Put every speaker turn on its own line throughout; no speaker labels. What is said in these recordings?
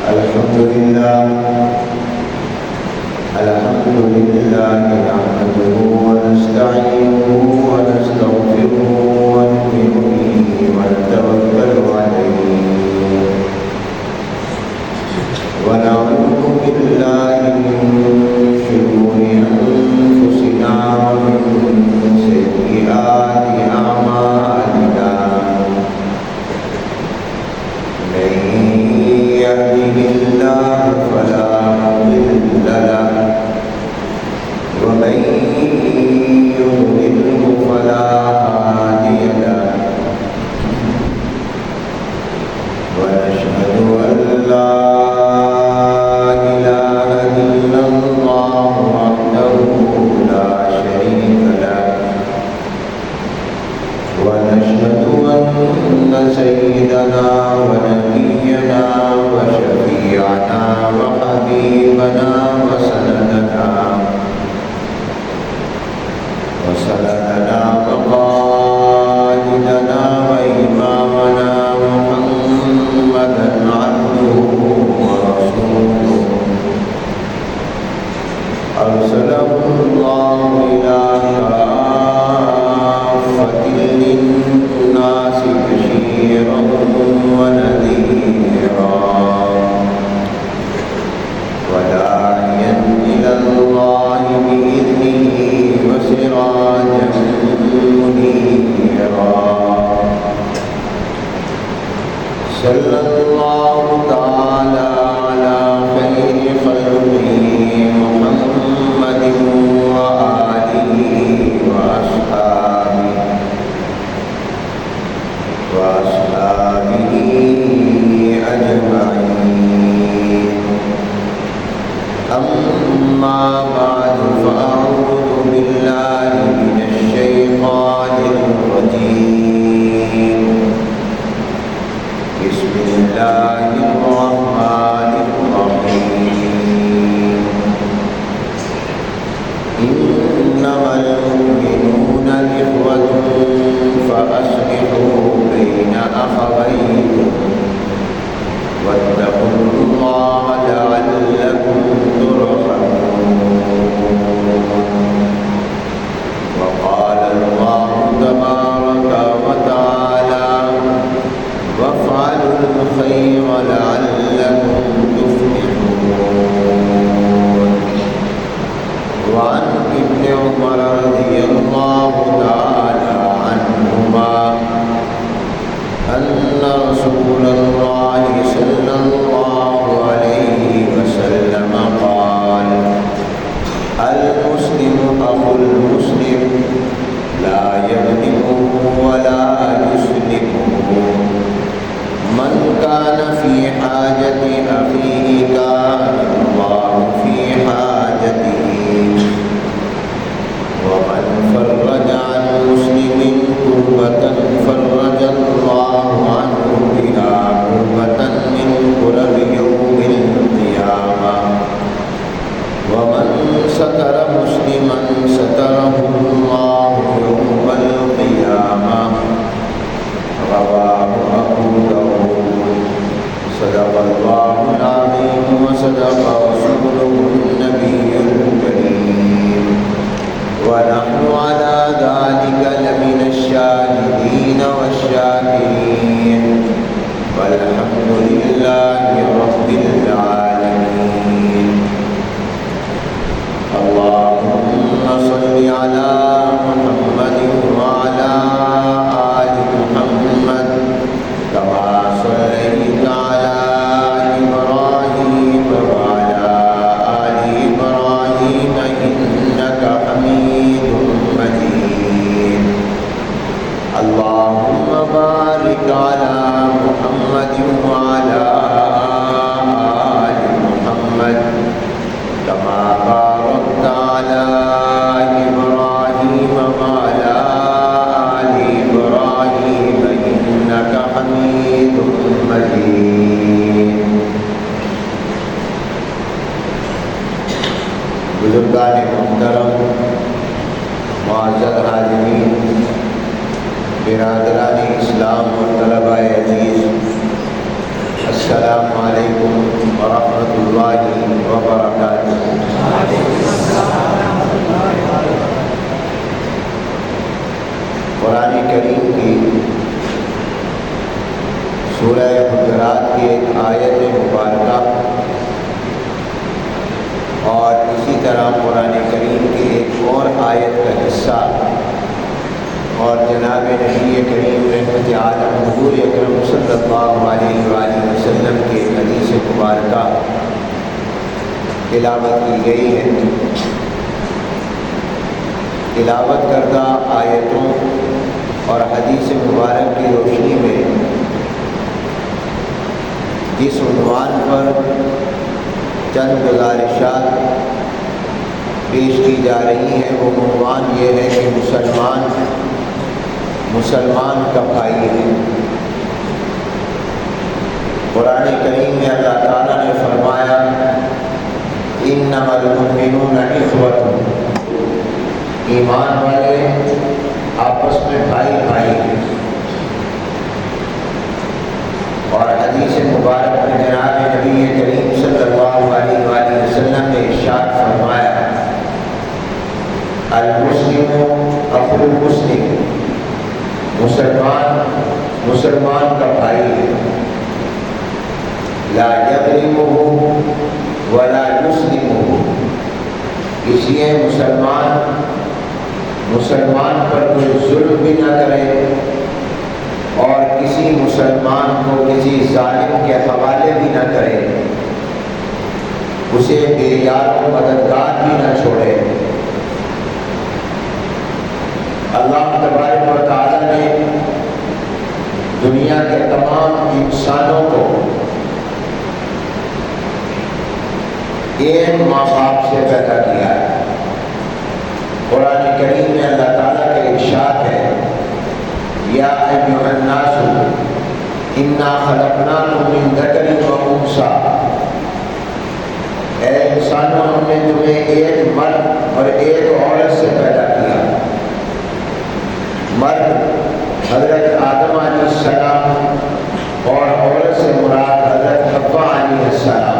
الحمد لله نحمده ونستعينه ونستغفره ونؤمن به ونتوكل عليه ونعوذ بالله من شرور أنفسنا ومن سيئات أعمالنا من يهده الله فلا مضل له ومن يضلله فلا هادي له ونشهد أن لا إله إلا الله وحده لا شريك له ونشهد أن سيدنا ونبينا وشفيعنا وحبيبنا وسندنا وقائدنا وإمامنا محمدا عبده ورسوله أرسله الله إلى كافة للناس بشيرا ونذيرا وداعيا إلى الله بإذنه وسراجا منيرا صلى الله تعالى على خير خلقه محمد وآله وأصحابه أجمعين أما بعد فأعوذ بالله من الشيطان الرجيم بسم الله الرحمن الرحيم إنما المؤمنون إخوة فأصلحوا بين أخويكم واتقوا الله لعلكم ترحمون وقال الله تبارك وتعالى وافعلوا الخير لعلكم تفلحون وعن ابن عمر رضي الله تعالى عنهما أن رسول الله صلى الله عليه وسلم قال المسلم أخو المسلم لا يظلمه ولا يسلمه من كان في حاجة أخيه كان الله في حاجته ومن فرج عن مسلم كربة فرج الله عنه بها كربة من كرب يوم القيامة ومن ستر مسلما ستره الله يوم القيامة رواه أبو داود صدق الله العظيم وصدق رسوله النبي الكريم ونحن على ذلك لمن الشاهدين والشاكرين والحمد لله رب العالمين اللهم صل على محمد وعلى آل محمد كما صليت على إبراهيم وعلى آل إبراهيم إنك حميد مجيد اللهم بارك على محمد وعلى آل محمد كما باركت على إبراهيم وعلى آل إبراهيم إنك حميد مجيد بزرگان محترم معزز حاضرین برادران اسلام اور طلباء عزیز، السلام علیکم حضور اکرم صلی اللہ علیہ وآلہ وسلم کے حدیث مبارکہ تلاوت کی گئی ہے۔ تلاوت کردہ آیتوں اور حدیث مبارک کی روشنی میں جس عنوان پر چند گزارشات پیش کی جا رہی ہیں وہ عنوان یہ ہے کہ مسلمان کا بھائی ہے۔ قرآن کریم میں اللہ تعالیٰ نے فرمایا انما المؤمنون اخوة، ایمان والے آپس میں بھائی بھائی ہیں۔ اور حدیث مبارک میں جناب نبی کریم صلی اللہ علیہ وآلہ وسلم نے ارشاد فرمایا المسلم اخو المسلم، مسلمان کا بھائی ہے، لا یظلمہ ولا یسلمہ، اس لیے مسلمان پر کوئی ظلم بھی نہ کرے اور کسی مسلمان کو کسی ظالم کے حوالے بھی نہ کرے، اسے بے یار و مددگار بھی نہ چھوڑے۔ اللہ تبارک و تعالیٰ نے دنیا کے تمام انسانوں کو ایک ماں باپ سے پیدا کیا ہے۔ قرآن کریم میں اللہ تعالیٰ کا ارشاد ہے یا ایھا الناس انا خلقناکم من ذکر و انثی، اے انسانوں ہم نے تمہیں ایک مرد اور ایک عورت سے پیدا کیا۔ مرد حضرت آدم علیہ السلام اور عورت سے مراد حضرت حوا علیہ السلام۔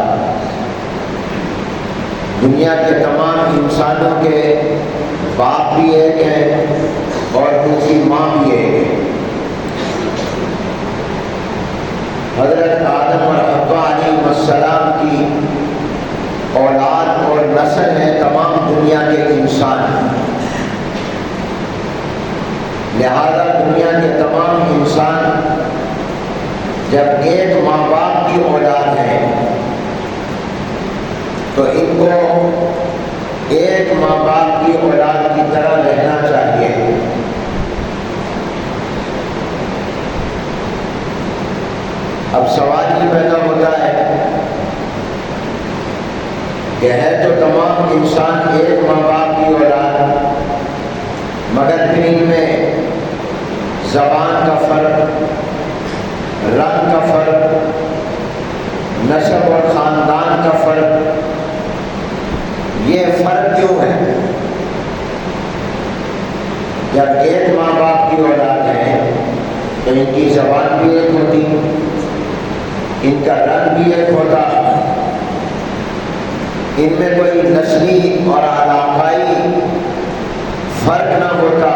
دنیا کے تمام انسانوں کے باپ بھی ایک ہیں اور ان کی ماں بھی ایک ہے۔ حضرت آدم اور حوا علیہ السلام کی اولاد اور نسل ہے تمام دنیا کے انسان، لہذا دنیا کے تمام انسان جب ایک ماں باپ کی اولاد ہے تو ان کو ایک ماں باپ کی اولاد کی طرح رہنا چاہیے۔ اب سوال یہ پیدا ہوتا ہے کہ ہے تو تمام انسان ایک ماں باپ کی اولاد، مگر پھر ان میں زبان کا فرق، رنگ کا فرق، نسب اور خاندان کا فرق، یہ فرق کیوں ہے؟ جب ایک ماں باپ کی اولاد ہے تو ان کی زبان بھی ایک ہوتی، ان کا رنگ بھی ایک ہوتا، ان میں کوئی نسلی اور علاقائی فرق نہ ہوتا،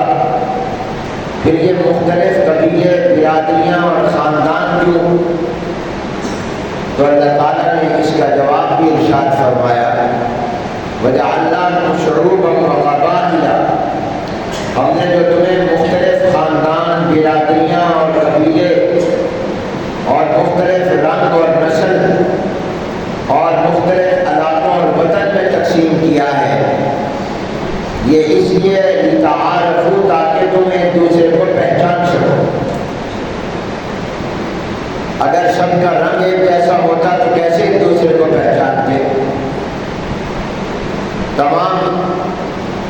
پھر یہ مختلف قبیلے، برادریاں اور خاندان کیوں؟ تو اللہ تعالیٰ نے اس کا جواب بھی ارشاد فرمایا وَجَعَلْنَاكُمْ شُعُوبًا وَقَبَائِلَ، ہم نے جو تمہیں مختلف خاندان، برادریاں اور قبیلے اور مختلف رنگ اور نسل اور مختلف علاقوں اور وطن میں تقسیم کیا ہے، یہ اس لیے لِتَعَارَفُوا تاکہ تم ایک دوسرے کو پہچان سکو۔ اگر سب کا رنگ ایک جیسا ہوتا تو کیسے ایک دوسرے کو پہچانتے؟ تمام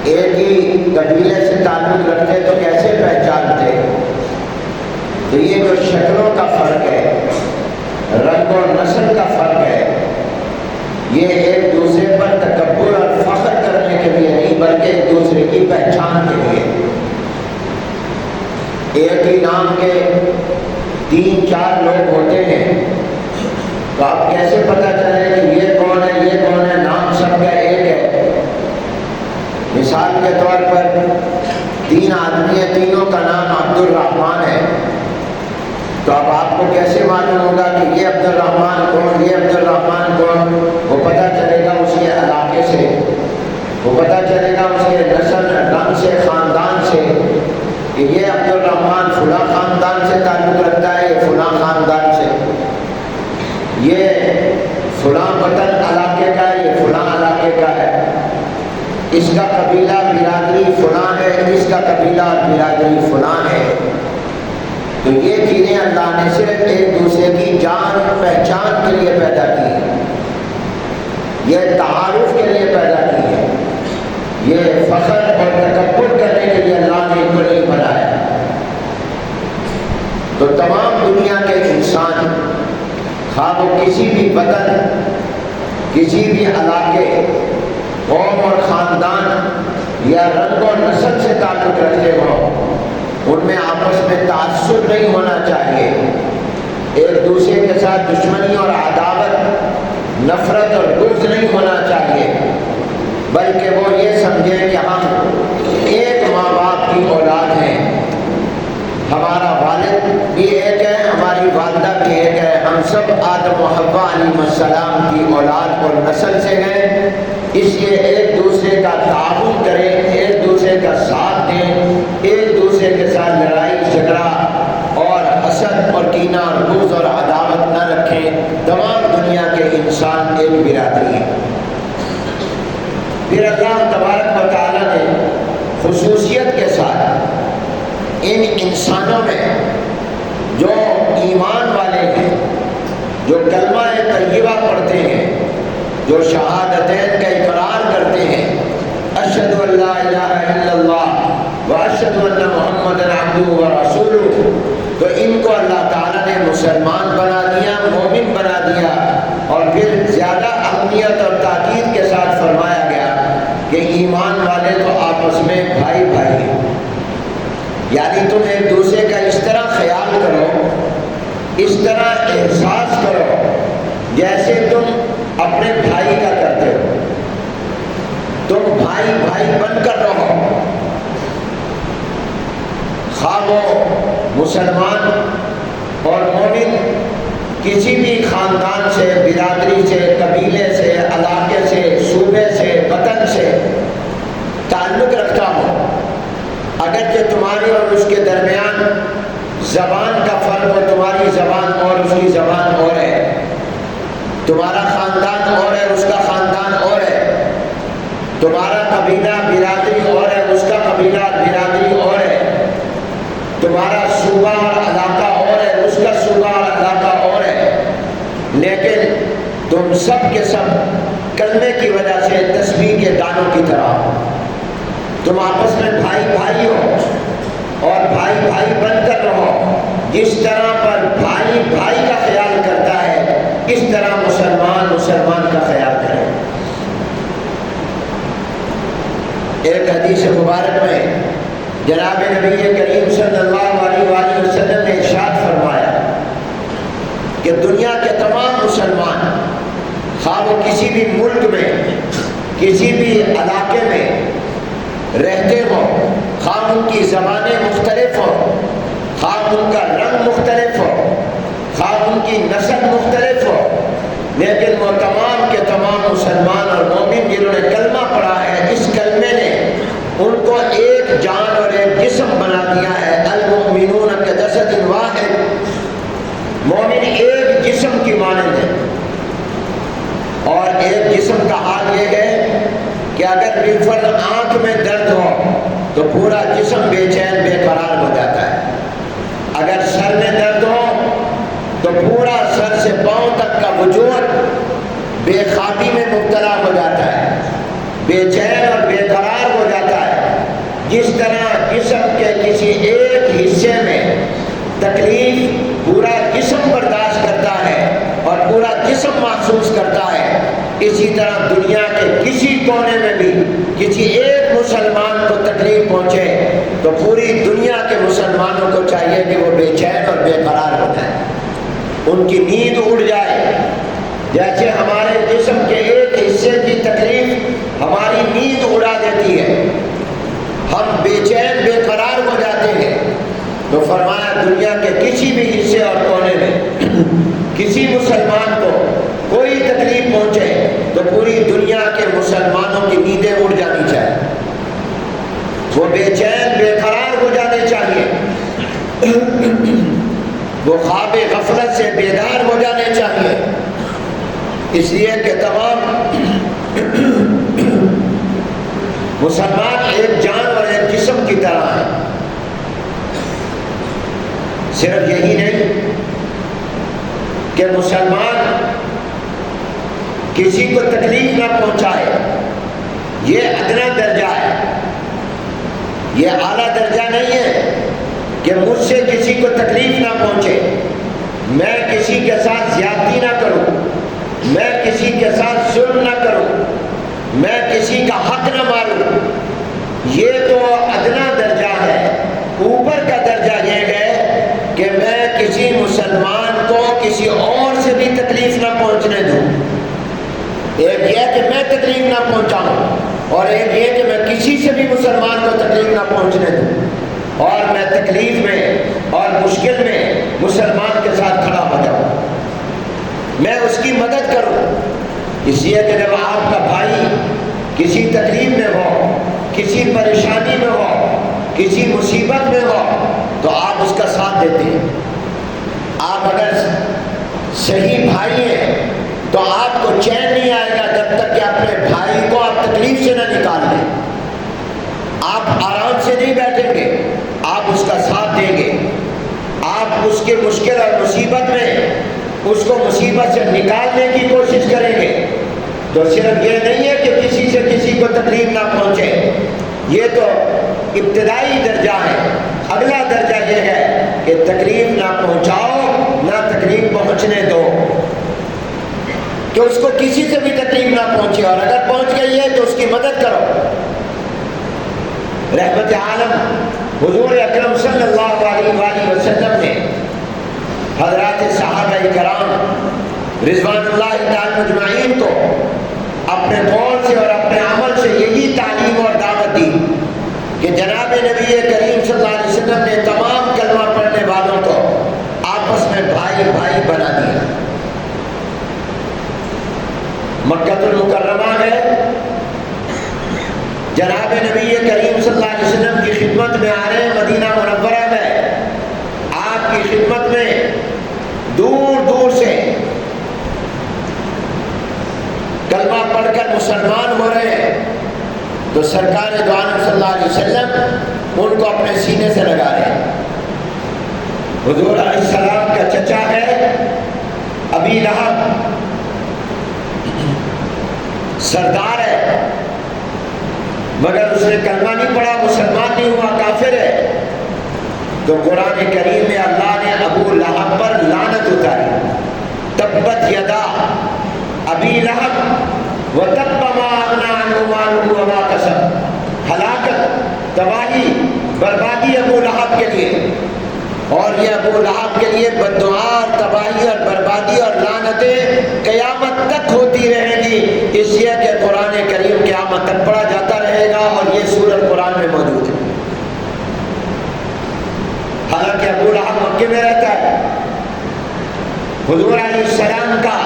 ایک ہی قبیلے سے تعلق رکھتے تو کیسے پہچانتے؟ تو یہ جو شکلوں کا فرق ہے، رنگ اور نسل کا فرق ہے، یہ ایک دوسرے پر تکبر اور فخر کرنے کے لیے نہیں بلکہ ایک دوسرے کی پہچان کے لیے۔ ایک ہی نام کے 3-4 لوگ ہوتے ہیں تو آپ کیسے پتہ چلے کہ یہ کون ہے، یہ کون ہے؟ نام سب کا ایک ہے۔ مثال کے طور پر 3 آدمی ہیں، تینوں کا نام عبد الرحمن ہے، تو اب آپ کو کیسے معلوم ہوگا کہ یہ عبد الرحمن کون، یہ عبد الرحمن کون؟ وہ پتہ چلے گا اس کے علاقے سے، وہ پتہ چلے گا اس کے نسل، رنگ سے، خاندان سے۔ کہ یہ عبد الرحمن فلاں خاندان سے تعلق رکھتا ہے، یہ فلاں خاندان سے، یہ فلاں وطن علاقے کا ہے، یہ فلاں علاقے کا ہے، اس کا قبیلہ برادری فلاں ہے، اس کا قبیلہ برادری فلاں ہے۔ تو یہ چیزیں اللہ نے صرف ایک دوسرے کی جان پہچان کے لیے پیدا کی ہیں، یہ تعارف کے لیے پیدا کی ہے، یہ فخر اور تکبر کرنے کے لیے اللہ نے ان کو نہیں بنایا۔ تو تمام دنیا کے انسان، خواہ وہ کسی بھی وطن، کسی بھی علاقے، قوم اور خاندان یا رنگ و نسل سے تعلق رکھتے ہوں، ان میں آپس میں تعصب نہیں ہونا چاہیے، ایک دوسرے کے ساتھ دشمنی اور عداوت، نفرت اور بغض نہیں ہونا چاہیے، بلکہ وہ یہ سمجھیں کہ ہم ایک ماں باپ کی اولاد ہیں، ہمارا والد بھی ایک ہے، ہماری والدہ بھی ایک ہے، ہم سب آدم و حوا علیہ السلام کی اولاد اور نسل سے ہیں، اس لیے ایک دوسرے کا تعاون کریں، ایک دوسرے کا ساتھ دیں، ایک دوسرے کے ساتھ لڑائی جھگڑا اور حسد اور کینہ اور بغض اور عداوت نہ رکھیں۔ تمام دنیا کے انسان ایک برادری ہے۔ پھر اللہ تبارک و تعالیٰ نے خصوصیت کے ساتھ ان انسانوں میں جو ایمان والے ہیں، جو کلمہ طیبہ پڑھتے ہیں، جو شہادتین کا اقرار کرتے ہیں، اشہد ان لا الہ الا اللہ و اشہد ان محمد عبدہ و رسولہ، تو ان کو اللہ تعالیٰ نے مسلمان بنا دیا، مومن بنا دیا، اور پھر زیادہ اہمیت اور تاکید کے ساتھ فرمایا گیا کہ ایمان والے تو آپس میں بھائی بھائی ہیں، یعنی تم ایک دوسرے کا اس طرح خیال کرو، اس طرح احساس کرو جیسے تم اپنے بھائی کا کرتے ہو، تم بھائی بھائی بن کر رہو، خواہ وہ مسلمان اور مومن کسی بھی خاندان سے، برادری سے، قبیلے سے، علاقے سے، صوبے سے، وطن سے تعلق رکھتا ہو، اگرچہ تمہاری اور اس کے درمیان زبان کا فرق ہو، تمہاری زبان اور اس کی زبان اور ہے، تمہارا خاندان اور ہے، اس کا خاندان اور ہے، تمہارا قبیلہ برادری اور ہے، اس کا قبیلہ برادری اور ہے، تمہارا صوبہ اور علاقہ اور ہے، اس کا صوبہ اور علاقہ اور ہے، لیکن تم سب کے سب کلمے کی وجہ سے تسبیح کے دانوں کی طرح تم آپس میں بھائی بھائی ہو اور بھائی بھائی بن کر رہو۔ جس طرح پر بھائی بھائی کا خیال کرتا ہے، اس طرح مسلمان مسلمان کا خیال کرے۔ ایک حدیث مبارک میں جناب نبی کریم صلی اللہ علیہ وآلہ وسلم نے ارشاد فرمایا کہ دنیا کے تمام مسلمان، خواہ وہ کسی بھی ملک میں، کسی بھی علاقے میں رہتے ہوں، خواہ ان کی زبانیں مختلف ہوں، خواہ ان کا رنگ مختلف ہو، خواہ ان کی نسل مختلف ہو، لیکن وہ تمام کے تمام مسلمان اور مومن جنہوں نے کلمہ پڑھا ہے، اس کلمے نے ان کو ایک جان اور ایک جسم بنا دیا ہے۔ المؤمنون کجسد واحد، مومن ایک جسم کی مانند ہے، اور ایک جسم کا حال یہ ہے کہ اگر بالفرض آنکھ میں درد ہو تو پورا جسم بے چین بے قرار ہو جاتا ہے، اگر سر میں درد ہو تو پورا سر سے پاؤں تک کا وجود بے خوابی میں مبتلا ہو جاتا ہے، بے چین اور بے قرار ہو جاتا ہے۔ جس طرح جسم کے کسی ایک حصے میں تکلیف پورا جسم برداشت کرتا ہے اور پورا جسم محسوس کرتا ہے، اسی طرح دنیا کے کسی کونے میں بھی کسی ایک مسلمان کو تکلیف پہنچے تو پوری دنیا کے مسلمانوں کو چاہیے کہ وہ بے چین اور بے قرار ہو جائیں، ان کی نیند اڑ جائے۔ جیسے ہمارے جسم کے ایک حصے کی تکلیف ہماری نیند اڑا دیتی ہے، ہم بے چین بے قرار ہو جاتے ہیں، تو فرمایا دنیا کے کسی بھی حصے اور کونے میں کسی مسلمان کو کوئی تکلیف پہنچے تو پوری دنیا کے مسلمانوں کی نیندیں اڑ جانی چاہیے، وہ بے چین بے قرار ہو جانے چاہیے۔ وہ خواب غفلت سے بیدار ہو جانے چاہیے، اس لیے کہ تمام مسلمان ایک جان اور ایک جسم کی طرح ہیں۔ صرف یہی نہیں کہ مسلمان کسی کو تکلیف نہ پہنچائے، یہ ادنا درجہ ہے، یہ اعلیٰ درجہ نہیں ہے کہ مجھ سے کسی کو تکلیف نہ پہنچے، میں کسی کے ساتھ زیادتی نہ کروں، میں کسی کے ساتھ ظلم نہ کروں، میں کسی کا حق نہ ماروں۔ یہ تو ادنا درجہ ہے۔ اوپر کا درجہ یہ ہے کہ میں کسی مسلمان کو کسی اور سے بھی تکلیف نہ پہنچنے دوں۔ ایک یہ کہ میں تکلیف نہ پہنچاؤں، اور ایک یہ کہ میں کسی سے بھی مسلمان کو تکلیف نہ پہنچنے دوں، اور میں تکلیف میں اور مشکل میں مسلمان کے ساتھ کھڑا ہو جاؤں، میں اس کی مدد کروں۔ اس لیے کہ جب آپ کا بھائی کسی تکلیف میں ہو، کسی پریشانی میں ہو، کسی مصیبت میں ہو، تو آپ اس کا ساتھ دیتے ہیں۔ آپ اگر صحیح بھائی ہیں تو آپ کو چین نہیں آئے گا جب تک کہ اپنے بھائی کو آپ تکلیف سے نہ نکال لیں۔ آپ آرام سے نہیں بیٹھیں گے، آپ اس کا ساتھ دیں گے، آپ اس کے مشکل اور مصیبت میں اس کو مصیبت سے نکالنے کی کوشش کریں گے۔ تو صرف یہ نہیں ہے کہ کسی سے کسی کو تکلیف نہ پہنچے، یہ تو ابتدائی درجہ ہے۔ اگلا درجہ یہ ہے کہ تکلیف نہ پہنچاؤ، نہ تکلیف پہنچنے دو، کہ اس کو کسی سے بھی تکلیف نہ پہنچے، اور اگر پہنچ گئی ہے تو اس کی مدد کرو۔ رحمت عالم حضور اکرم صلی اللہ علیہ وآلہ وسلم نے حضرات صحابہ کرام رضوان اللہ تعالی مجمعین کو اپنے قول سے اور اپنے عمل سے یہی تعلیم اور دعوت دی کہ جناب نبی کریم صلی اللہ علیہ وسلم نے تمام کلمہ پڑھنے والوں کو آپس میں بھائی بھائی بنا دیا۔ مکہ المکرمہ ہے، جناب نبی کریم صلی اللہ علیہ وسلم کی خدمت میں آ رہے ہیں، مدینہ منورہ میں آپ کی خدمت میں دور دور سے کلمہ پڑھ کر مسلمان ہو رہے ہیں، تو سرکار دو عالم صلی اللہ علیہ وسلم ان کو اپنے سینے سے لگا رہے ہیں۔ حضور علیہ السلام کا چچا ہے ابی لہب، سردار ہے، مگر اس نے کلمہ نہیں پڑھا، مسلمان نہیں ہوا، کافر ہے۔ تو قرآن کریم میں اللہ نے ابو لہب پر لعنت اتاری، تبت یدا ابی لہب وتب ما اغنی عنہ مالہ وما کسب، ہلاکت، تباہی، بربادی ابو لہب کے لیے، اور یہ ابو لہب کے لیے بددعا، تباہی اور بربادی اور لعنتیں قیامت تک ہوتی رہیں گی، اس لیے کہ قرآن کریم قیامت تک پڑھا جاتا رہے گا، اور یہ سورۃ قرآن میں موجود ہے۔ حالانکہ ابو لہب مکے میں رہتا ہے، حضور علیہ السلام کا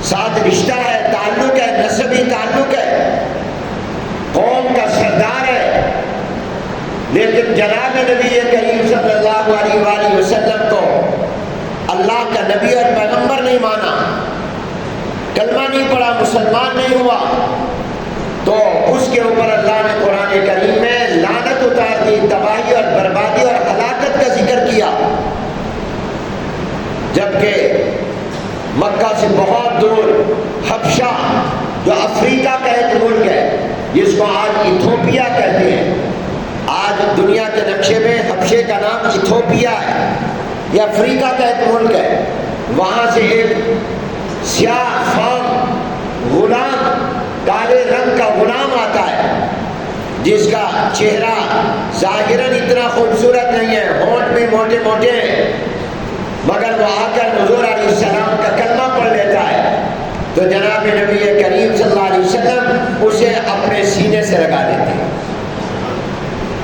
ساتھ رشتہ ہے، تعلق ہے، نسبی تعلق ہے، قوم کا سردار ہے، لیکن جناب نبی کریم صلی اللہ علیہ وآلہ وسلم کو اللہ کا نبی اور پیغمبر نہیں مانا، کلمہ نہیں پڑھا، مسلمان نہیں ہوا، تو اس کے اوپر اللہ نے قرآن کریم میں لعنت اتار دی، تباہی اور بربادی اور ہلاکت کا ذکر کیا۔ جبکہ مکہ سے بہت دور حبشہ، جو افریقہ کا ایک ملک ہے جس کو آج ایتھوپیا کہتے ہیں، آج دنیا کے نقشے میں حبشے کا نام ایتھوپیا ہے، یہ افریقہ کا ایک ملک ہے۔ وہاں سے ایک سیاہ فام غلام، کالے رنگ کا غلام آتا ہے، جس کا چہرہ ظاہراً اتنا خوبصورت نہیں ہے، ہونٹ بھی موٹے موٹے ہیں، مگر وہ آ کر حضور علیہ السلام کا کلمہ پڑھ لیتا ہے، تو جناب نبی کریم صلی اللہ علیہ وسلم اسے اپنے سینے سے لگا لیتے ہیں۔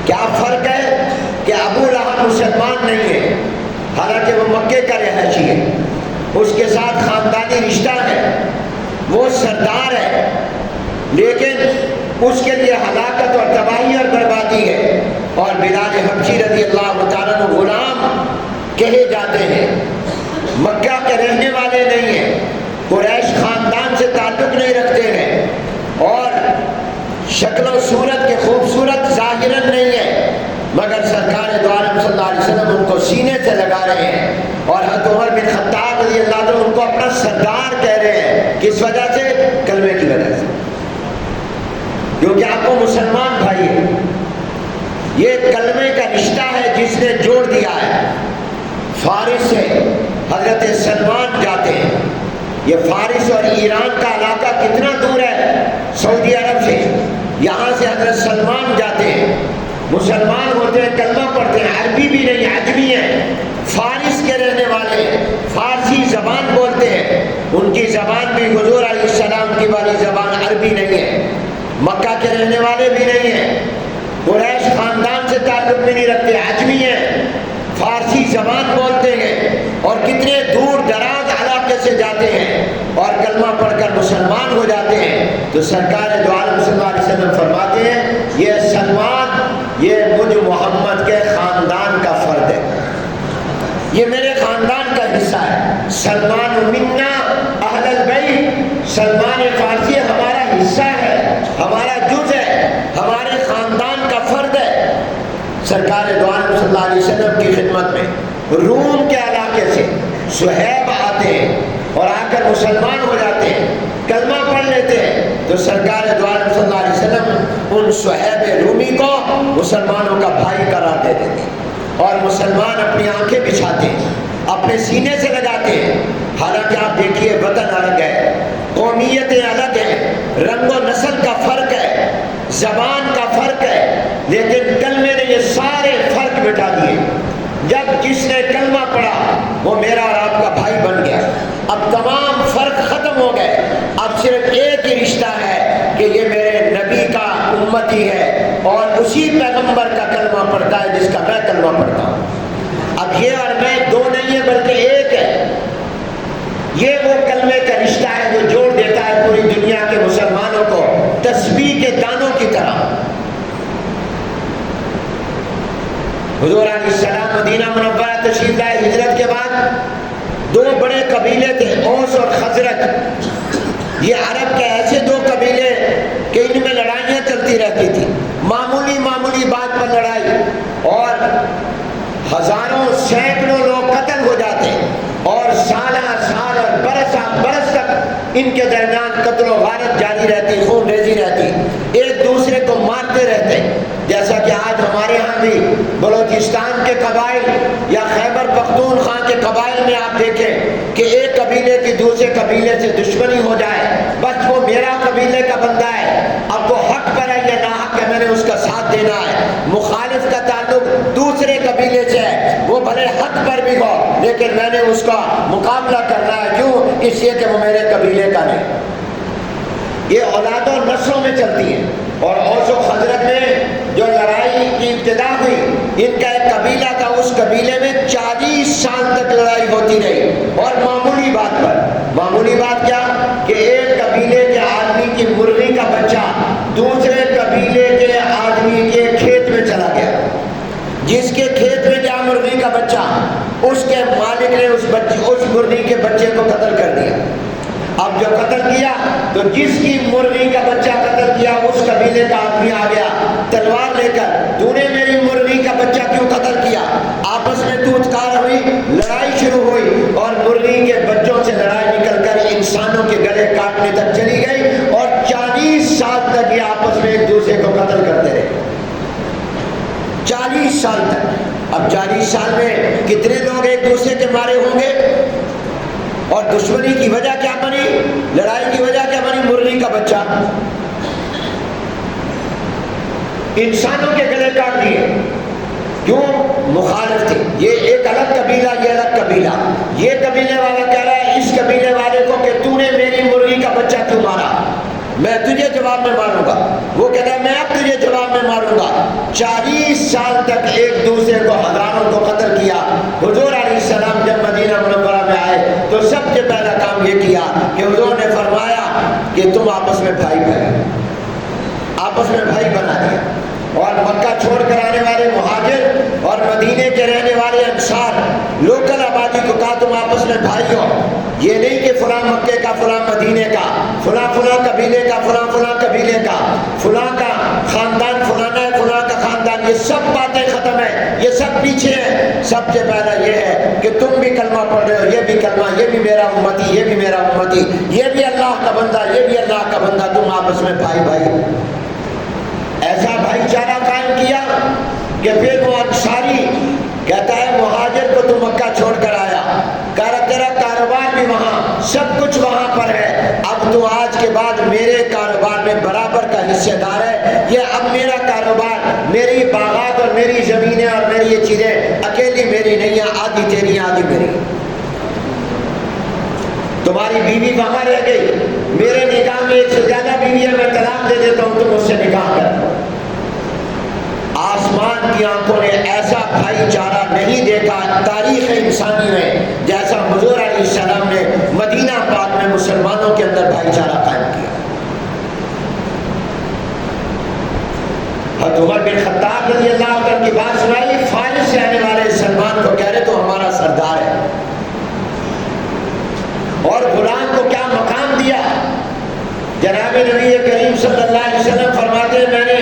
کیا فرق ہے کہ ابو لہب مسلمان نہیں ہے، حالانکہ وہ مکے کا رہائشی ہے، اس کے ساتھ خاندانی رشتہ ہے، وہ سردار ہے، لیکن اس کے لیے ہلاکت اور تباہی اور بربادی ہے، اور بلال حبشی رضی اللہ تعالیٰ عنہ غلام کہے جاتے ہیں، مکہ کے رہنے والے نہیں ہیں، قریش خاندان سے تعلق نہیں رکھتے ہیں، اور شکل و صورت کے خوبصورت ظاہراً نہیں ہے، مگر سرکار دو عالم صلی اللہ علیہ وسلم ان کو سینے سے لگا رہے ہیں، اور حضرت عمر بن خطاب رضی اللہ عنہ ان کو اپنا سردار کہہ رہے ہیں۔ کس وجہ سے؟ کلمے کی وجہ سے، کیونکہ آپ کو مسلمان بھائی ہے، یہ کلمے کا رشتہ ہے جس نے جوڑ دیا ہے۔ فارس سے حضرت سلمان جاتے ہیں، یہ فارس اور ایران کا علاقہ کتنا دور ہے سعودی عرب سے، یہاں سے حضرت سلمان جاتے ہیں، مسلمان ہوتے ہیں، کلمہ پڑھتے ہیں، عربی بھی نہیں عجمی ہیں، فارس کے رہنے والے ہیں، فارسی زبان بولتے ہیں، ان کی زبان بھی حضور علیہ السلام کی والی زبان عربی نہیں ہے، مکہ کے رہنے والے بھی نہیں ہیں، قریش خاندان سے تعلق بھی نہیں رکھتے، عجمی ہیں، فارسی زبان بولتے ہیں، اور کتنے دور دراز علاقے سے جاتے ہیں اور کلمہ پڑھ کر مسلمان ہو جاتے ہیں۔ تو سرکار دو عالم صلی اللہ علیہ وسلم فرماتے ہیں یہ سلمان یہ مجھ محمد کے خاندان کا فرد ہے، یہ میرے خاندان کا حصہ ہے، سلمان منا اہل البیت، سلمان فارسی ہمارا حصہ ہے، ہمارا جز ہے، ہمارے خاندان کا فرد ہے۔ سرکار دو عالم صلی اللہ علیہ وسلم کی خدمت میں روم کے علاقے سے صہیب آتے ہیں اور آ کر مسلمان ہو جاتے ہیں، کلمہ پڑھ لیتے ہیں، تو سرکار دو عالم صلی اللہ علیہ وسلم ان صہیب رومی کو مسلمانوں کا بھائی قرار دے دیتے ہیں، اور مسلمان اپنی آنکھیں بچھاتے ہیں، اپنے سینے سے لگاتے ہیں۔ حالانکہ آپ دیکھیے وطن الگ ہے، قومیتیں الگ ہیں، رنگ و نسل کا فرق ہے، زبان کا فرق ہے، لیکن کلمے نے یہ سارے فرق مٹا دیے۔ جب جس نے کلمہ پڑھا وہ میرا اور آپ کا بھائی بن گیا، اب تمام فرق ختم ہو گئے، اب صرف ایک ہی رشتہ ہے کہ یہ میرے نبی کا امتی ہے اور اسی پیغمبر کا کلمہ پڑھتا ہے جس کا میں کلمہ پڑھتا ہوں۔ اب یہ اور میں دو نہیں ہے بلکہ ایک ہے، یہ وہ کلمے کا رشتہ ہے جو جوڑ دیتا ہے پوری دنیا کے مسلمانوں کو تسبیح کے دانوں کی طرح۔ حضور علیہ السلام مدینہ منورہ تشریف لائے، ہجرت کے بعد دو بڑے قبیلے تھے، اوس اور خزرج، یہ عرب کے ایسے دو قبیلے کہ ان میں لڑائیاں چلتی رہتی تھی، معمولی معمولی بات پر لڑائی، اور ہزاروں سینکڑوں لوگ قتل ہو جاتے، اور سالہ سال اور برس برس تک ان کے درمیان قتل و غارت جاری رہتی، خون ریزی رہتی، ایک دوسرے کو مارتے رہتے، جیسا کہ آج ہمارے ہاں بھی بلوچستان کے قبائل یا خیبر پختونخوا کے قبائل میں آپ دیکھیں کہ ایک قبیلے کی دوسرے قبیلے سے دشمنی ہو جائے، بس وہ میرا قبیلے کا بندہ ہے، اب وہ حق پر ہے یا ناحق ہے، میں نے اس کا ساتھ دینا ہے۔ مخالف کا تعلق دوسرے قبیلے سے ہے، وہ بھلے حق پر بھی ہو لیکن میں نے اس کا مقابلہ کرنا ہے، کیوں؟ اس لیے کہ وہ میرے قبیلے کا نہیں۔ یہ اولاد و نسلوں میں چلتی ہے، اور اوس و خزرج میں جو لڑائی کی ابتدا ہوئی، ان کا ایک قبیلہ تھا، اس قبیلے میں 40 سال تک لڑائی ہوتی رہی، اور معمولی بات پر، معمولی بات کیا کہ ایک قبیلے کے آدمی کی مرغی کا بچہ دوسرے قبیلے کے آدمی کے کھیت میں چلا گیا، جس کے کھیت میں کیا مرغی کا بچہ، اس کے مالک نے اس مرغی کے بچے کو قتل کر دیا۔ اب جو قتل کیا تو جس کی مرغی کا بچہ قتل کیا اس قبیلے کا آدمی آ گیا تلوار لے کر، تو نے میری مرغی کا بچہ کیوں قتل کیا؟ آپس میں توتکار ہوئی، لڑائی شروع ہوئی، اور مرغی کے بچوں سے لڑائی نکل کر انسانوں کے گلے کاٹنے تک چلی گئی، اور 40 سال تک یہ آپس میں ایک دوسرے کو قتل کرتے رہے، 40 سال تک۔ اب 40 سال میں کتنے لوگ ایک دوسرے کے مارے ہوں گے؟ اور دشمنی کی وجہ کیا بنی؟ لڑائی کی وجہ کیا بنی؟ مرغی کا بچہ، انسانوں کے گلے کاٹ دیے، کیوں؟ مخالف تھے، یہ ایک الگ قبیلہ، یہ الگ قبیلہ، یہ قبیلے والا کہہ رہا ہے اس قبیلے والے کو کہ تو نے میری مرغی کا بچہ کیوں مارا، میں تجھے جواب میں ماروں گا، وہ کہتا ہے میں اب تجھے جواب میں ماروں گا۔ 40 سال تک ایک دوسرے کو ہزاروں کو قتل کیا۔ حضور علیہ السلام جب مدینہ منورہ میں آئے تو سب سے پہلا کام یہ کیا کہ حضور نے فرمایا کہ تم آپس میں بھائی بھائی، آپس میں بھائی بنا دیا، اور مکہ چھوڑ کر آنے والے مہاجر اور مدینے کے رہنے والے انصار لوکل آبادی کو کہا تم آپس میں بھائی ہو، یہ نہیں کہ فلاں مکے کا، فلاں مدینے کا، فلاں فلاں قبیلے کا، فلاں فلاں قبیلے کا، فلاں کا خاندان فلانا ہے، فلاں کا خاندان، یہ سب باتیں ختم ہیں، یہ سب پیچھے ہیں۔ سب سے پہلا یہ ہے کہ تم بھی کلمہ پڑھ رہے ہو، یہ بھی کلمہ، یہ بھی میرا امتی، یہ بھی میرا امتی، یہ بھی اللہ کا بندہ، یہ بھی اللہ کا بندہ، تم آپس میں بھائی بھائی۔ ایسا بھائی چارہ قائم کیا کہ پھر وہ انصاری کہتا ہے مہاجر کو تو مکہ چھوڑ کر آیا، تیرا کاروبار بھی وہاں، سب کچھ وہاں پر ہے، اب تو آج کے بعد میرے کاروبار میں برابر کا حصے دار ہے، یہ اب میرا کاروبار، میری باغات اور میری زمینیں اور میری یہ چیزیں اکیلی میری نہیں ہیں، آدھی تیری آدھی میری۔ تمہاری بیوی وہاں رہ گئی، میرے نکاح میں ایک سے زیادہ بیوی ہے، میں طلاق دے دیتا ہوں، تم اس سے نکاح کر۔ آسمان کی آنکھوں نے ایسا بھائی چارہ نہیں دیکھا تاریخ انسانی میں جیسا حضور علیہ السلام نے مدینہ پاک میں مسلمانوں کے اندر بھائی چارہ قائم کیا۔ حضرت عمر بن خطاب رضی اللہ عنہ کی بات سنائی، فارس سے آنے والے سلمان کو کہہ رہے تو ہمارا سردار ہے، اور غلام کو کیا مقام دیا۔ جناب نبی کریم صلی اللہ علیہ وسلم فرماتے ہیں میں نے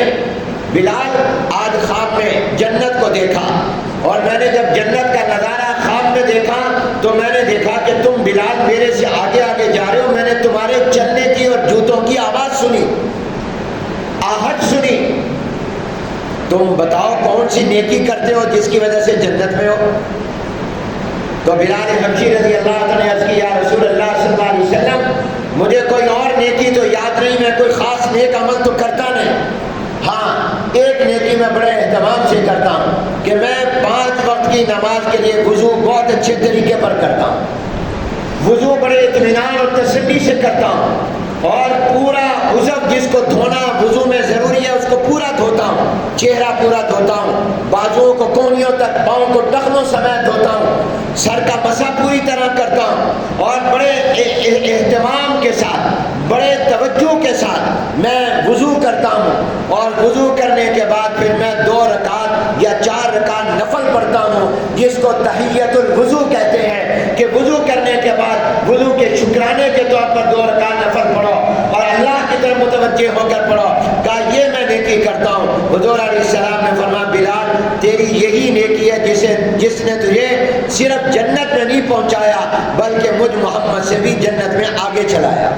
بلال آج خواب میں جنت کو دیکھا، اور میں نے جب جنت کا نظارہ خواب میں دیکھا تو میں نے دیکھا کہ تم بلال میرے سے آگے آگے جا رہے ہو، میں نے تمہارے چلنے کی اور جوتوں کی آواز سنی، آہٹ سنی، تم بتاؤ کون سی نیکی کرتے ہو جس کی وجہ سے جنت میں ہو۔ تو بلال حبشی رضی اللہ عنہ نے عرض کی یا رسول اللہ صلی اللہ علیہ وسلم مجھے کوئی اور نیکی تو یاد نہیں، میں کوئی خاص نیک عمل تو کرتا نہیں، ہاں ایک نیکی میں بڑے اہتمام سے کرتا ہوں کہ میں 5 وقت کی نماز کے لیے وضو بہت اچھے طریقے پر کرتا ہوں، وضو بڑے اطمینان اور تسلی سے کرتا ہوں، اور پورا عضو جس کو دھونا وضو میں ضروری ہے اس کو پورا دھوتا ہوں، چہرہ پورا دھوتا ہوں، بازوؤں کو کونیوں تک، پاؤں کو ٹخنوں سمیت دھوتا ہوں، سر کا مسح پوری طرح کرتا ہوں، اور بڑے اہتمام کے ساتھ، بڑے توجہ کے ساتھ میں وضو کرتا ہوں، اور وضو کرنے کے بعد پھر میں 2 رکعت یا 4 رکعت نفل پڑھتا ہوں جس کو تحیت الوضو کہتے ہیں، کہ وضو کرنے کے بعد وضو کے شکرانے کے طور پر 2 رکعت نفل پڑھو اور اللہ کی طرف متوجہ ہو کر پڑھو۔ کہا یہ میں نیکی کرتا ہوں۔ حضور علیہ السلام نے فرمایا بلال تیری یہی نیکی ہے جس نے تجھے صرف جنت میں نہیں پہنچایا بلکہ مجھ محمد سے بھی جنت میں آگے چلایا۔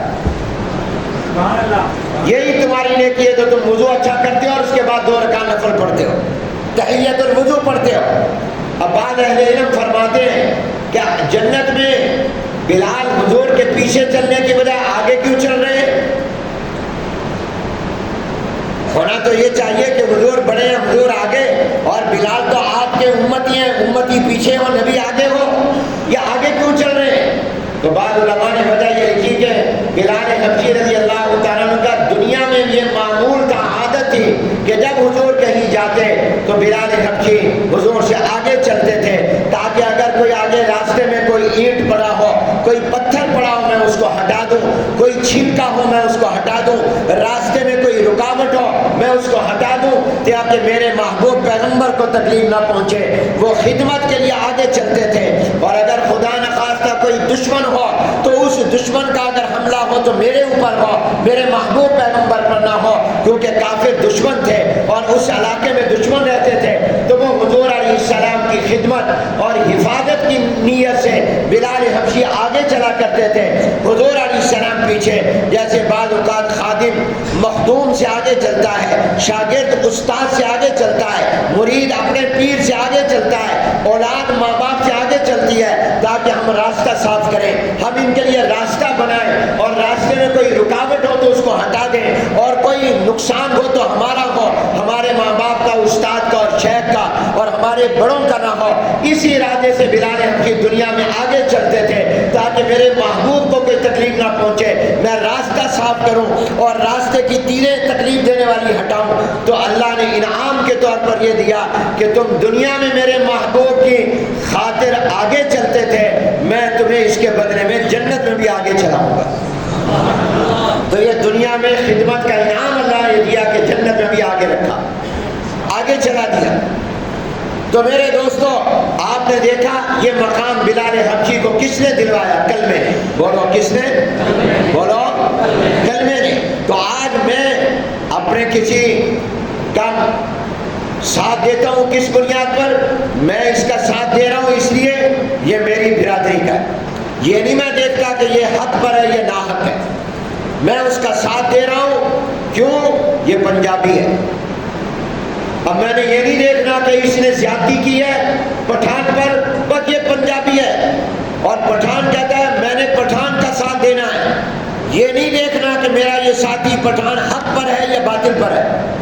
یہی تمہاری نیکی ہے تو تم وضو اچھا کرتے ہو اور اس کے بعد 2 رکعت نفل پڑھتے ہو، تحیت الوضو پڑھتے ہو۔ اب بعض اہل علم فرماتے ہیں کہ جنت میں بلال حضور کے پیچھے چلنے کی بجائے آگے کیوں چل رہے ہیں؟ ہونا تو یہ چاہیے کہ حضور بڑے ہیں، حضور آگے، اور بلال تو آپ کے امتی ہیں، امتی پیچھے ہو، نبی آگے ہو، یہ آگے کیوں چل رہے ہیں؟ تو بعض علماء نے وجہ یہ لکھی کہ بلال حبشی رضی اللہ تعالیٰ عنہ کا دنیا میں یہ معمول تھا، عادت تھی کہ جب حضور کہیں جاتے تو بلال حبشی حضور سے آگے چلتے تھے تاکہ اگر کوئی آگے راستے میں کوئی اینٹ پڑا ہو، کوئی پتھر پڑا ہو میں اس کو ہٹا دوں، کوئی چھلکا ہو میں اس کو ہٹا دوں، راستے میں کوئی رکاوٹ ہو میں اس کو ہٹا دوں تاکہ میرے محبوب پیغمبر کو تکلیف نہ پہنچے۔ وہ خدمت کے لیے آگے چلتے تھے، اور اگر خدا نخواستہ کوئی دشمن ہو تو اس دشمن کا اگر حملہ ہو تو میرے اوپر ہو، میرے محبوب پیغمبر پر نہ ہو، کیونکہ کافر دشمن تھے اور اس علاقے میں دشمن رہتے تھے، تو وہ حضور علیہ السلام کی خدمت اور حفاظت کی نیت سے بلال حبشی آگے چلا کرتے تھے، حضور علیہ السلام پیچھے۔ جیسے بعض اوقات خادم مخدوم سے آگے چلتا ہے، شاگرد استاد سے آگے چلتا ہے، مرید اپنے پیر سے آگے چلتا ہے، اولاد ماں باپ سے آگے چلتی ہے تاکہ ہم راستہ صاف کریں، ہم ان کے لیے راستہ بنائیں، اور راستے میں کوئی رکاوٹ ہو تو اس کو ہٹا دیں، اور کوئی نقصان ہو تو ہمارا ہو، ہمارے ماں باپ کا، استاد کا اور شیخ کا اور ہمارے بڑوں کا نہ ہو۔ اسی ارادے سے بلال حبشی دنیا میں آگے چلتے تھے تاکہ میرے محبوب کو کوئی تکلیف نہ پہنچے، میں راستہ صاف کروں اور راستے کی تیریں تکلیف دینے والی ہٹاؤں۔ تو اللہ نے انعام کے طور پر یہ دیا کہ تم دنیا میں میرے محبوب کی خاطر آگے چلتے تھے، میں تمہیں اس کے بدلے میں جنت میں بھی آگے چلاؤں گا۔ تو یہ دنیا میں خدمت کا انعام اللہ نے دیا کہ جنت میں بھی آگے رکھا، آگے چلا دیا۔ تو میرے دوستو آپ نے دیکھا یہ مقام بلال حبشی کو کس نے دلوایا؟ کلمے نے. بولو کس نے؟ بولو کلمے نے. تو آج میں اپنے کسی کا ساتھ دیتا ہوں کس بنیاد پر؟ میں اس کا ساتھ دے رہا ہوں اس لیے یہ میری برادری کا ہے. یہ نہیں میں دیکھتا کہ یہ حق پر ہے یہ ناحق ہے. میں اس کا ساتھ دے رہا ہوں کیوں؟ یہ پنجابی ہے. اب میں نے یہ نہیں دیکھنا کہ اس نے زیادتی کی ہے پٹھان پر، بس یہ پنجابی ہے اور پٹھان کہتا ہے میں نے پٹھان کا ساتھ دینا ہے. یہ نہیں دیکھنا کہ میرا یہ ساتھی پٹھان حق پر ہے یا باطل پر ہے.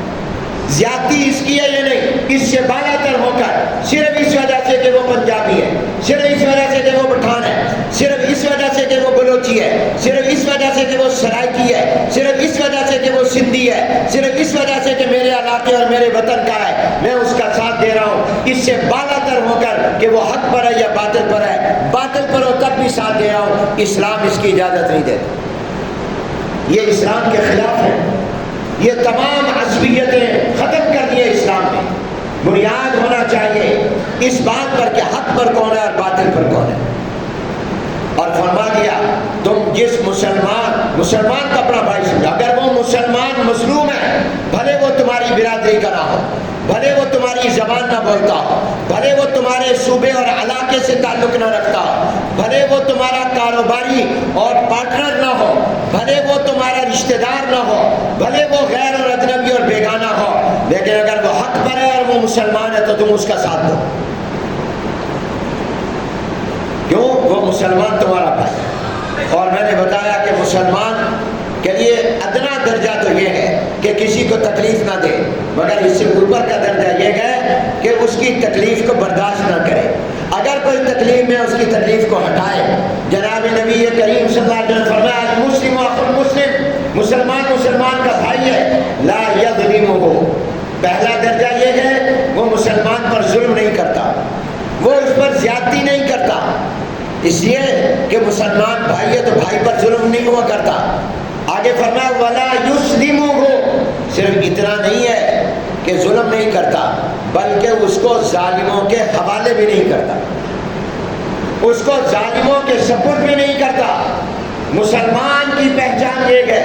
زیادتی اس کی ہے یا نہیں، اس سے بالا تر ہو کر صرف اس وجہ سے کہ وہ پنجابی ہے، صرف اس وجہ سے کہ وہ پٹھان ہے، صرف اس وجہ سے کہ وہ بلوچی ہے، صرف اس وجہ سے کہ وہ سرائکی ہے، صرف اس وجہ سے کہ وہ سندھی ہے، صرف اس وجہ سے کہ میرے علاقے اور میرے وطن کا ہے، میں اس کا ساتھ دے رہا ہوں. اس سے بالا تر ہو کر کہ وہ حق پر ہے یا باطل پر ہے، باطل پر ہو تب بھی ساتھ دے رہا ہوں. اسلام اس کی اجازت نہیں دیتا. یہ اسلام کے خلاف ہے. یہ تمام عصبیتیں ختم کر دیے اسلام نے. بنیاد ہونا چاہیے اس بات پر کہ حق پر کون ہے اور باطل پر کون ہے. اور فرما دیا تم جس مسلمان کا اپنا بھائی سمجھو، اگر وہ مسلمان مظلوم ہے، بھلے وہ تمہاری برادری کا نہ ہو، بھلے وہ تمہاری زبان نہ بولتا ہو، بھلے وہ تمہارے صوبے اور علاقے سے تعلق نہ رکھتا ہو، بھلے وہ تمہارا کاروباری اور پارٹنر نہ ہو، بھلے وہ تمہارا رشتہ دار نہ ہو، بھلے وہ غیر اور اجنبی اور بیگانہ ہو، لیکن اگر وہ حق پر ہے اور وہ مسلمان ہے تو تم اس کا ساتھ دو. کیوں؟ وہ مسلمان تمہارا بھائی. اور میں نے بتایا کہ مسلمان کے لیے ادنا درجہ تو یہ ہے کہ کسی کو تکلیف نہ دے، مگر اس سے اوپر کا درجہ یہ ہے کہ اس کی تکلیف کو برداشت نہ کرے. اگر کوئی تکلیف میں اس کی تکلیف کو ہٹائے. جناب نبی کریم صلی اللہ علیہ وسلم فرمایا المسلم اخو المسلم، مسلمان کا بھائی ہے، لا یظلمہ. پہلا درجہ یہ ہے وہ مسلمان پر ظلم نہیں کرتا، وہ اس پر زیادتی نہیں کرتا، اس لیے کہ مسلمان بھائی ہے تو بھائی پر ظلم نہیں ہوا کرتا. آگے فرمایا ولا یسلمہ، صرف اتنا نہیں ہے کہ ظلم نہیں کرتا بلکہ اس کو ظالموں کے حوالے بھی نہیں کرتا، اس کو ظالموں کے سپرد بھی نہیں کرتا. مسلمان کی پہچان یہ ہے،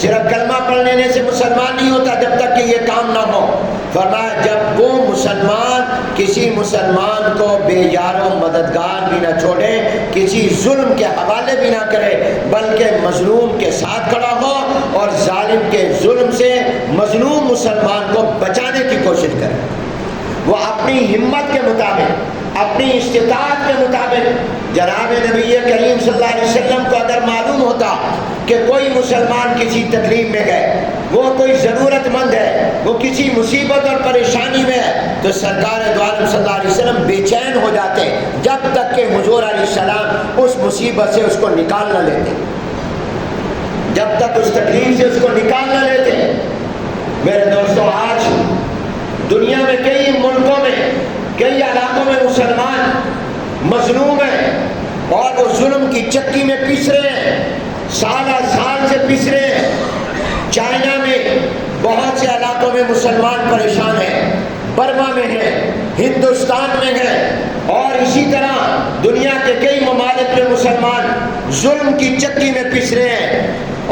صرف کلمہ پڑھ لینے سے مسلمان نہیں ہوتا جب تک کہ یہ کام نہ ہو. فرمایا جب وہ مسلمان کسی مسلمان کو بے یار و مددگار بھی نہ چھوڑے، کسی ظلم کے حوالے بھی نہ کرے، بلکہ مظلوم کے ساتھ کھڑا ہو اور ظالم کے ظلم سے مظلوم مسلمان کو بچانے کی کوشش کرے. وہ اپنی ہمت کے مطابق، اپنی استطاعت کے مطابق. جناب نبی کریم صلی اللہ علیہ وسلم کو اگر معلوم ہوتا کہ کوئی مسلمان کسی تکلیف میں گئے، وہ کوئی ضرورت مند ہے، وہ کسی مصیبت اور پریشانی میں ہے، تو سرکار دو عالم صلی اللہ علیہ وسلم بے چین ہو جاتے جب تک کہ حضور علیہ السلام اس مصیبت سے اس کو نکال نہ لیتے، جب تک اس تکلیف سے اس کو نکال نہ لیتے. میرے دوستو آج دنیا میں کئی ملکوں میں، کئی علاقوں میں مسلمان مظلوم ہیں اور وہ ظلم کی چکی میں پس رہے ہیں، سالہ سال سے پس رہے ہیں. چائنا میں بہت سے علاقوں میں مسلمان پریشان ہیں، برما میں ہیں، ہندوستان میں ہیں، اور اسی طرح دنیا کے کئی ممالک میں مسلمان ظلم کی چکی میں پس رہے ہیں.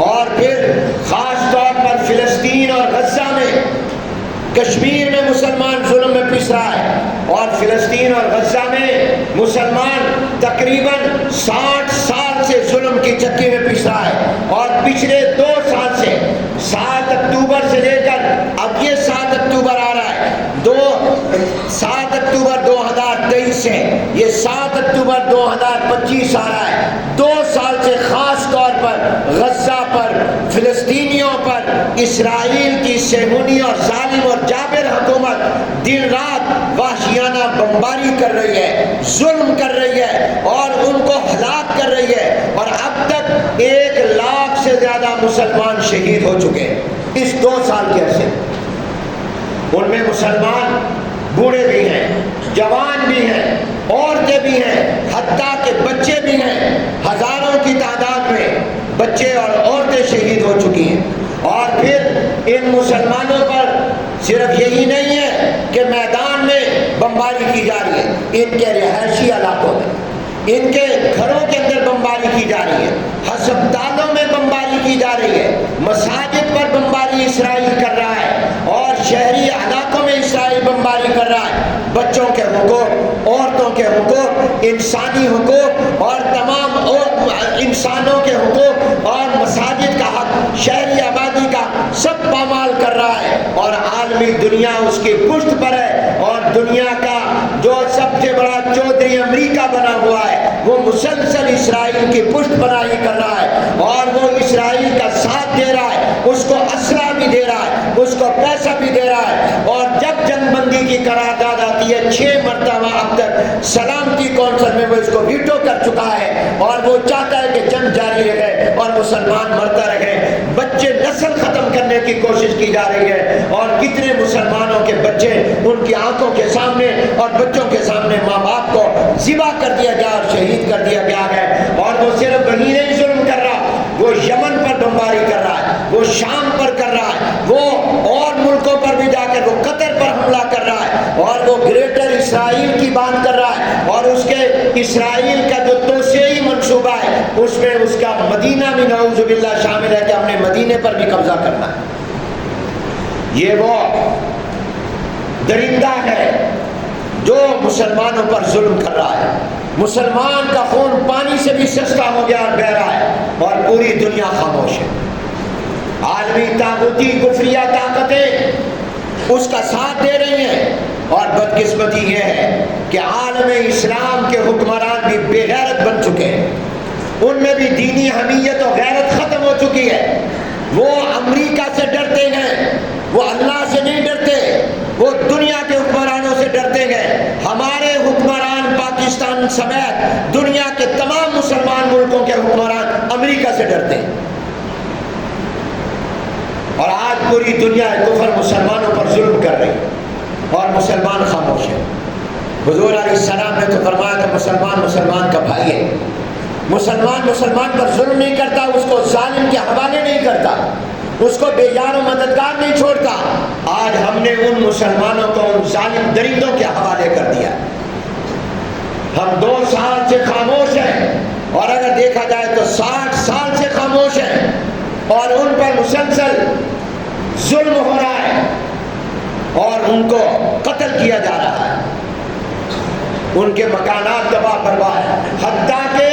اور پھر خاص طور پر فلسطین اور غزہ میں، کشمیر میں مسلمان ظلم میں پس رہا ہے، اور فلسطین اور غزہ میں مسلمان تقریباً 60 سال سے ظلم کی چکی میں پس رہا ہے. اور پچھلے 2 سال سے 7 اکتوبر سے لے کر اب یہ 7 اکتوبر آ رہا ہے، 7 اکتوبر 2023 سے یہ 7 اکتوبر 2025 آ رہا ہے. 2 سال سے خاص طور پر غزہ پر، فلسطینیوں پر اسرائیل کی صہیونی اور ظالم اور جابر حکومت دن رات وحشیانہ بمباری کر رہی ہے، ظلم کر رہی ہے اور ان کو ہلاک کر رہی ہے. اور اب تک 1 لاکھ سے زیادہ مسلمان شہید ہو چکے ہیں اس 2 سال کے عرصے. ان میں مسلمان بوڑھے بھی ہیں، جوان بھی ہیں، عورتیں بھی ہیں، حتیٰ کہ بچے بھی ہیں. ہزاروں کی تعداد میں بچے اور عورتیں شہید ہو چکی ہیں. اور پھر ان مسلمانوں پر صرف یہی نہیں ہے کہ میدان میں بمباری کی ان کے رہائشی علاقوں میں، ان کے گھروں کے اندر بمباری کی جا رہی ہے، ہسپتالوں میں بمباری کی جا رہی ہے، مساجد پر بمباری اسرائیل کر رہا ہے، اور شہری علاقوں میں اسرائیل بمباری کر رہا ہے۔ بچوں کے حقوق، عورتوں کے حقوق، انسانی حقوق اور تمام انسانوں کے حقوق اور مساجد کا حق، شہری آبادی کا سب پامال کر رہا ہے، اور عالمی دنیا اس کی پشت پر ہے، اور دنیا کا جو سب سے بڑا چودھری امریکہ بنا ہوا ہے وہ مسلسل اسرائیل کی پشت پناہی کر رہا ہے، اور وہ اسرائیل کا ساتھ دے رہا ہے، اس کو اسلحہ بھی دے رہا ہے، اس کو پیسہ بھی دے رہا ہے۔ اور جب جنگ بندی کی قرارداد آتی ہے 6 مرتبہ اب تک سلامتی کونسل میں وہ اس کو ویٹو کر چکا ہے، اور وہ چاہتا ہے کہ جنگ جاری رہے اور مسلمان مرتا رہے، بچے نسل ختم کرنے کی کوشش کی جا رہی ہے، اور کتنے مسلمانوں کے بچے ان کی آنکھوں کے سامنے اور بچوں کے سامنے ماں باپ کو ذبح کر دیا گیا اور شہید کر دیا گیا ہے۔ اور وہ صرف وہیں نہیں ظلم کر رہا، وہ یمن پر بمباری کر رہا ہے، وہ شام پر کر رہا ہے، وہ اور ملکوں پر بھی جا کر وہ قطر پر حملہ کر رہا ہے، اور وہ گریٹر اسرائیل کی بات کر رہا ہے، اور اس کے اسرائیل کا جو توسیعی منصوبہ ہے اس میں اس کا مدینہ بھی نعوذ باللہ شامل ہے کہ ہم نے مدینے پر بھی قبضہ کرنا ہے۔ یہ وہ درندہ ہے جو مسلمانوں پر ظلم کر رہا ہے۔ مسلمان کا خون پانی سے بھی سستا ہو گیا اور بہ رہا ہے، اور پوری دنیا خاموش ہے۔ عالمی طاغوتی کفریہ طاقتیں اس کا ساتھ دے رہی ہیں، اور بدقسمتی یہ ہے کہ عالم اسلام کے حکمران بھی بے غیرت بن چکے ہیں، ان میں بھی دینی حمیت و غیرت ختم ہو چکی ہے۔ وہ امریکہ سے ڈرتے ہیں، وہ اللہ سے نہیں ڈرتے، وہ دنیا کے حکمرانوں سے ڈرتے ہیں۔ ہمارے حکمران پاکستان سمیت دنیا کے تمام مسلمان ملکوں کے حکمران امریکہ سے ڈرتے ہیں، اور آج پوری دنیا کفر مسلمانوں پر ظلم کر رہی ہے، اور مسلمان خاموش ہے۔ حضور علیہ السلام نے تو فرمایا کہ مسلمان مسلمان کا بھائی ہے، مسلمان مسلمان پر ظلم نہیں کرتا، اس کو ظالم کے حوالے نہیں کرتا، اس کو بے یار و مددگار نہیں چھوڑتا۔ آج ہم نے ان مسلمانوں کو ان ظالم درندوں کے حوالے کر دیا۔ ہم 2 سال سے خاموش ہیں، اور اگر دیکھا جائے تو 60 سال سے خاموش ہیں، اور ان پر مسلسل ظلم ہو رہا ہے، اور ان کو قتل کیا جا رہا ہے، ان کے مکانات تباہ برباد ہیں، حتیٰ کہ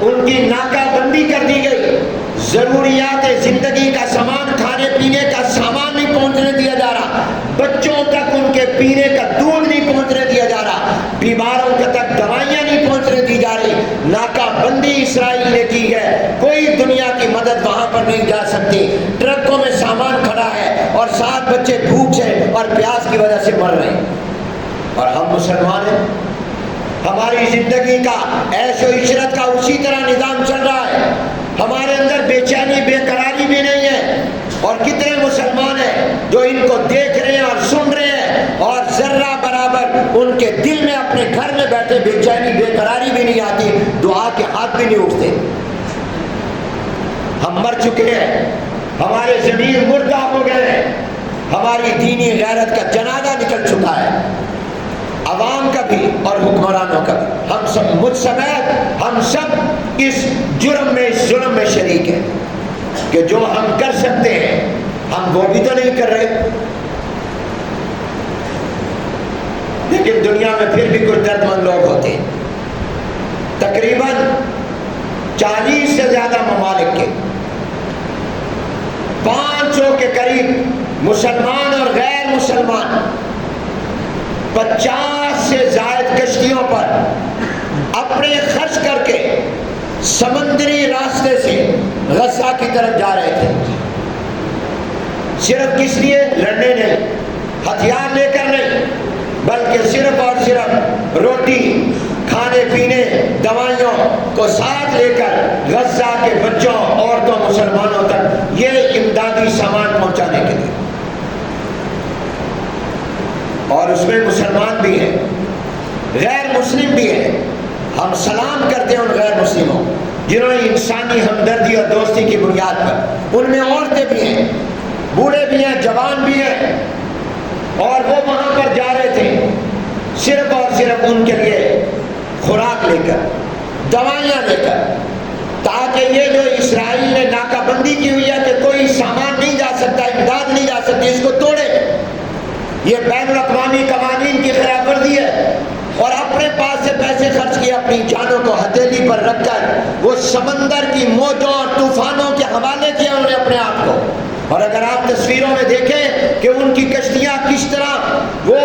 ان کی ناکہ بندی کر دی گئی، ضروریات زندگی کا سامان، کھانے پینے کا سامان نہیں پہنچنے دیا جا رہا، بچوں تک ان کے پینے کا دودھ نہیں پہنچنے دیا جا رہا، بیماروں کے تک دوائیاں نہیں پہنچنے دی جا رہی۔ ناکہ بندی اسرائیل نے کی ہے، کوئی دنیا کی مدد وہاں پر نہیں جا سکتی، ٹرکوں میں سامان کھڑا ہے، اور 7 بچے بھوک سے اور پیاس کی وجہ سے مر رہے ہیں، اور ہم مسلمان ہیں۔ ہماری زندگی کا عیش و عشرت کا اسی طرح نظام چل رہا ہے، ہمارے اندر بے چینی بے قراری بھی نہیں ہے، اور کتنے مسلمان ہیں جو ان کو دیکھ رہے ہیں اور سن رہے ہیں، اور ذرہ برابر ان کے دل میں اپنے گھر میں بیٹھے بے چینی بے قراری بھی نہیں آتی، دعا کے ہاتھ بھی نہیں اٹھتے۔ ہم مر چکے ہیں، ہمارے ضمیر مردہ ہو گئے ہیں، ہماری دینی غیرت کا جنازہ نکل چکا ہے، عوام کا بھی اور حکمرانوں کا بھی۔ ہم سب مجھ سمیت ہم سب اس جرم میں، اس ظلم میں شریک ہیں کہ جو ہم کر سکتے ہیں ہم وہ بھی تو نہیں کر رہے، لیکن دنیا میں پھر بھی کچھ درد مند لوگ ہوتے ہیں۔ تقریباً 40 سے زیادہ ممالک کے 500 کے قریب مسلمان اور غیر مسلمان 50 سے زائد کشتیوں پر اپنے خرچ کر کے سمندری راستے سے غزہ کی طرف جا رہے تھے، صرف کس لیے؟ لڑنے نہیں، ہتھیار لے کر نہیں، بلکہ صرف اور صرف روٹی، کھانے پینے، دوائیوں کو ساتھ لے کر غزہ کے بچوں، عورتوں، مسلمانوں تک یہ امدادی سامان پہنچانے کے لیے۔ اور اس میں مسلمان بھی ہیں، غیر مسلم بھی ہیں۔ ہم سلام کرتے ہیں ان غیر مسلموں جنہوں نے انسانی ہمدردی اور دوستی کی بنیاد پر، ان میں عورتیں بھی ہیں، بوڑھے بھی ہیں، جوان بھی ہیں، اور وہ وہاں پر جا رہے تھے صرف اور صرف ان کے لیے خوراک لے کر، دوائیاں لے کر، تاکہ یہ جو اسرائیل نے ناکہ بندی کی ہوئی ہے کہ کوئی سامان نہیں جا سکتا، امداد نہیں جا سکتی، اس کو توڑے۔ یہ بین الاقوامی قوانین کی خلاف ورزی ہے، اور اپنے پاس سے پیسے خرچ کیے، اپنی جانوں کو ہتھیلی پر رکھ کر وہ سمندر کی موجوں اور طوفانوں کے حوالے کیا انہوں نے اپنے آپ کو۔ اور اگر آپ تصویروں میں دیکھیں کہ ان کی کشتیاں کس طرح وہ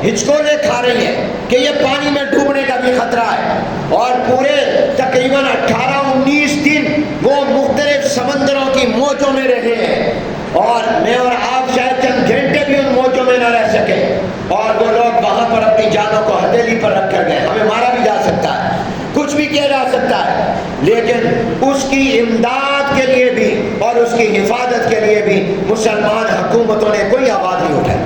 ہچکولے کھا رہی ہیں کہ یہ پانی میں ڈوبنے کا بھی خطرہ ہے، اور پورے تقریباً 18-19 دن وہ مختلف سمندروں کی موجوں میں رہے ہیں، اور میں اور آپ شاید چند گھنٹے بھی ان موجوں میں نہ رہ سکے، اور وہ لوگ وہاں پر اپنی جانوں کو ہتھیلی پر رکھ کر گئے۔ ہمیں مارا بھی جا سکتا ہے، کچھ بھی کیا جا سکتا ہے، لیکن اس کی امداد کے لیے بھی اور اس کی حفاظت کے لیے بھی مسلمان حکومتوں نے کوئی آواز نہیں اٹھائی۔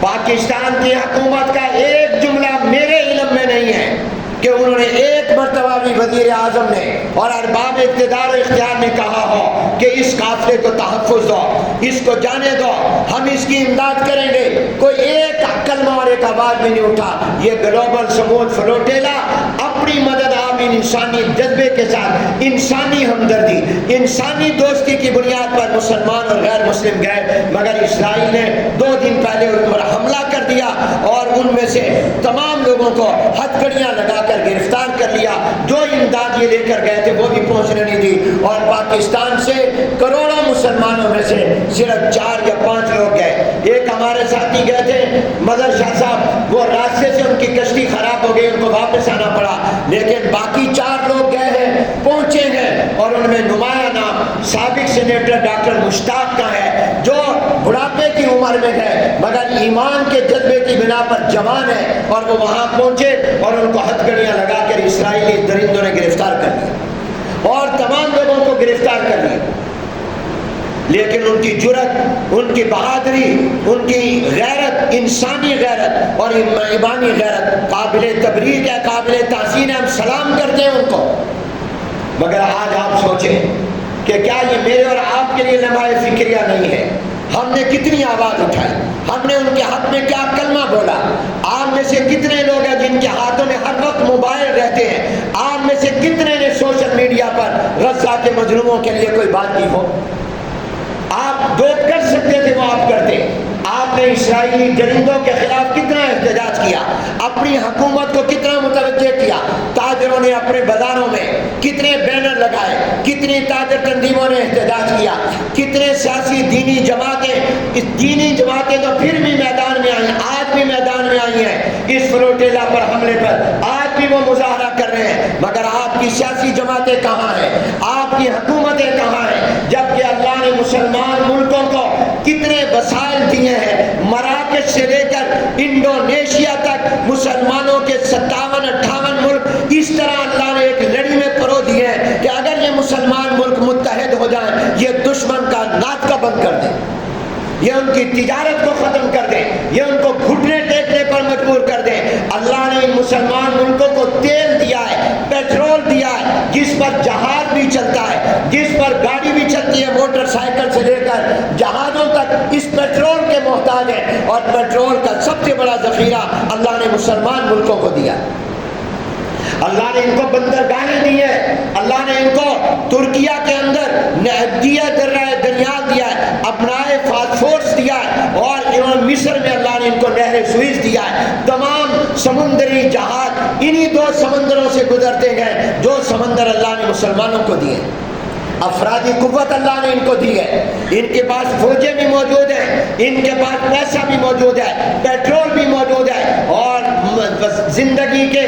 پاکستان کی حکومت کا ایک جملہ میرے علم میں نہیں ہے کہ انہوں نے ایک مرتبہ بھی وزیر اعظم نے اور ارباب اقتدار و اختیار نے کہا ہو کہ اس قافلے کو تحفظ دو، اس کو جانے دو، ہم اس کی امداد کریں گے۔ کوئی ایک کلمہ اور ایک آواز بھی نہیں اٹھا۔ یہ گلوبل سمود فلوٹیلا اپنی مدد آپ انسانی جذبے کے ساتھ، انسانی ہمدردی، انسانی دوستی کی بنیاد پر مسلمان اور غیر مسلم گئے، مگر اسرائیل نے 2 دن پہلے ان پر حملہ کر دیا اور ان میں سے تمام لوگوں کو ہتھکڑیاں لگا کر گرفتار کر لیا۔ جو امداد یہ لے کر گئے تھے وہ بھی پہنچنے نہیں دی، اور پاکستان سے کروڑوں مسلمانوں میں سے صرف 4 یا 5 لوگ گئے۔ ایک ہمارے ساتھی گئے تھے مظہر شاہ صاحب، وہ راستے سے ان کی کشتی خراب ہو گئی، ان کو واپس آنا پڑا، لیکن باقی 4 لوگ گئے ہیں، پہنچے ہیں، اور ان میں نمایاں نام سابق سینیٹر ڈاکٹر مشتاق کا ہے، جو بڑھاپے کی عمر میں ہے مگر ایمان کے جذبے کی بنا پر جوان ہے، اور وہ وہاں پہنچے اور ان کو ہتھکڑیاں لگا کر اسرائیلی درندوں نے گرفتار کر لیا اور تمام لوگوں کو گرفتار کر لیا۔ لیکن ان کی جرأت، ان کی بہادری، ان کی غیرت، انسانی غیرت اور ایمانی غیرت قابل تبریک ہے، قابل تحسین ہے، ہم سلام کرتے ہیں ان کو۔ مگر آج آپ سوچیں کہ کیا یہ میرے اور آپ کے لیے لمحہ فکریہ نہیں ہے؟ ہم نے کتنی آواز اٹھائی، ہم نے ان کے حق میں کیا کلمہ بولا۔ آپ میں سے کتنے لوگ ہیں جن کے ہاتھوں میں ہر وقت موبائل رہتے ہیں؟ آپ میں سے کتنے نے سوشل میڈیا پر غزہ کے مظلوموں کے لیے کوئی بات کی ہو؟ آپ جو کر سکتے تھے وہ آپ کرتے۔ آپ نے اسرائیلی درندوں کے خلاف کتنا احتجاج کیا، اپنی حکومت کو کتنا متوجہ کیا، تاجروں نے اپنے بازاروں میں کتنے بینر لگائے، کتنی تاجر تنظیموں نے احتجاج کیا، کتنے سیاسی دینی جماعتیں، اس دینی جماعتیں تو پھر بھی میدان میں آئی ہیں، آج بھی میدان میں آئی ہیں اس فلوٹیلا پر حملے پر، آج بھی وہ مظاہرہ کر رہے ہیں، مگر آپ کی سیاسی جماعتیں کہاں ہیں؟ آپ کی حکومتیں کہاں ہیں؟ جبکہ اللہ نے مسلمان ملکوں کو کتنے وسائل دیے ہیں، مراکش سے لے کر انڈونیشیا تک مسلمانوں کے 57-58 ملک اس طرح اللہ نے ایک لڑی میں پرو دیے ہیں کہ اگر یہ مسلمان ملک متحد ہو جائیں، یہ دشمن کا ناطقہ بند کر دیں، یہ ان کی تجارت کو ختم کر دیں، یہ ان کو گھٹنے ٹیکنے پر مجبور کر دیں۔ اللہ نے ان مسلمان ملکوں کو تیل دیا ہے، پیٹرول دیا ہے، جس پر جہاز بھی چلتا ہے، جس پر گاڑی بھی چلتی ہے، موٹر سائیکل سے لے کر جہازوں تک اس پیٹرول کے محتاج ہیں، اور پیٹرول کا سب سے بڑا ذخیرہ اللہ نے مسلمان ملکوں کو دیا۔ اللہ نے ان کو بندرگاہیں دی ہے، اللہ نے ان کو ترکیہ کے اندر دیا دریا دیا ہے، اپنائے فاسفورس دیا ہے، اور مصر میں اللہ نے ان کو نہر سوئز دیا ہے۔ تمام سمندری جہاز انہی 2 سمندروں سے گزرتے گئے، جو سمندر اللہ نے مسلمانوں کو دیے۔ افرادی قوت اللہ نے ان کو دی ہے، ان کے پاس فوجیں بھی موجود ہیں، ان کے پاس پیسہ بھی موجود ہے، پیٹرول بھی موجود ہے، اور زندگی کے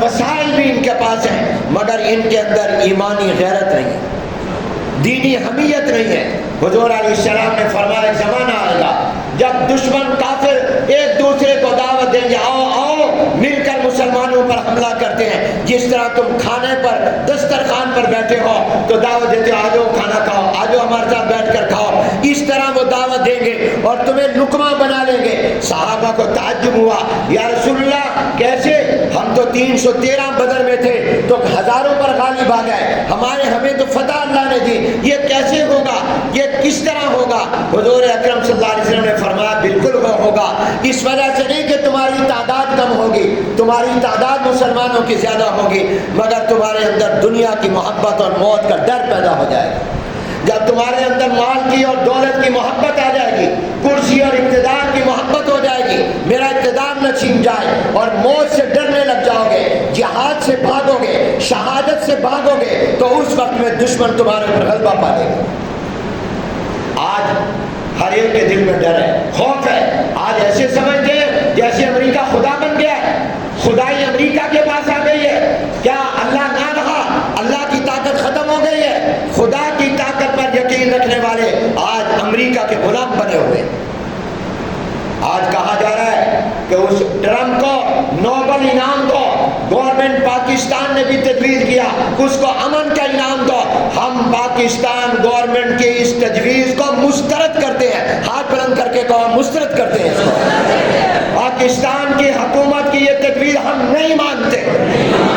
وسائل بھی ان کے پاس ہیں، مگر ان کے اندر ایمانی غیرت نہیں ہے، دینی حمیت نہیں ہے۔ حضور علیہ السلام نے فرمایا ایک زمانہ آئے گا جب دشمن کافر ایک دوسرے کو دعوت دیں گے، آؤ آؤ مل کر مسلمانوں پر حملہ کرتے ہیں۔ جس طرح تم کھانے پر دسترخوان پر بیٹھے ہو تو دعوت دیتے ہو، آجو کھانا کھاؤ، آجو ہمارے ساتھ بیٹھ کر کھاؤ، اس طرح وہ دعوت دیں گے اور تمہیں لقمہ بنا لیں گے۔ صحابہ کو تعجب ہوا، یا رسول اللہ کیسے؟ ہم تو 313 بدر میں تھے تو ہزاروں پر غالب آ گئے، ہمیں تو فتح اللہ نے دی، یہ کیسے ہوگا، یہ کس طرح ہوگا؟ حضور اکرم صلی اللہ علیہ وسلم نے فرمایا بالکل وہ ہوگا، اس وجہ سے نہیں کہ تمہاری تمہاری تعداد مسلمانوں کی زیادہ ہوگی، مگر تمہارے اندر دنیا کی محبت اور موت کا ڈر پیدا ہو جائے گا۔ جب تمہارے اندر مال کی اور دولت کی محبت آ جائے گی، کرسی اور اقتدار کی محبت ہو جائے گی، میرا اقتدار نہ چھین جائے، اور موت سے ڈرنے لگ جاؤ گے، جہاد سے بھاگو گے، شہادت سے بھاگو گے، تو اس وقت میں دشمن تمہارے پر غلبہ پا لے گا۔ آج ہر ایک کے دل میں ڈر ہے، خوف ہے۔ آج ایسے سمجھتے ہیں جیسے امریکہ خدا بن گیا ہے، خدائی امریکہ کے پاس آ گئی ہے۔ کیا اللہ نہ رہا؟ اللہ کی طاقت ختم ہو گئی ہے؟ خدا کی طاقت پر یقین رکھنے والے آج امریکہ کے غلام بنے ہوئے۔ آج کہا جا رہا ہے کہ اس ٹرمپ کو نوبل انعام دو، گورنمنٹ پاکستان نے بھی تجویز کیا اس کو امن کا انعام دو۔ ہم پاکستان گورنمنٹ کی اس تجویز کو مسترد کرتے ہیں، ہاتھ بلند کر کے کہو مسترد کرتے ہیں اس کو۔ پاکستان کی حکومت کی یہ تجویز ہم نہیں مانتے،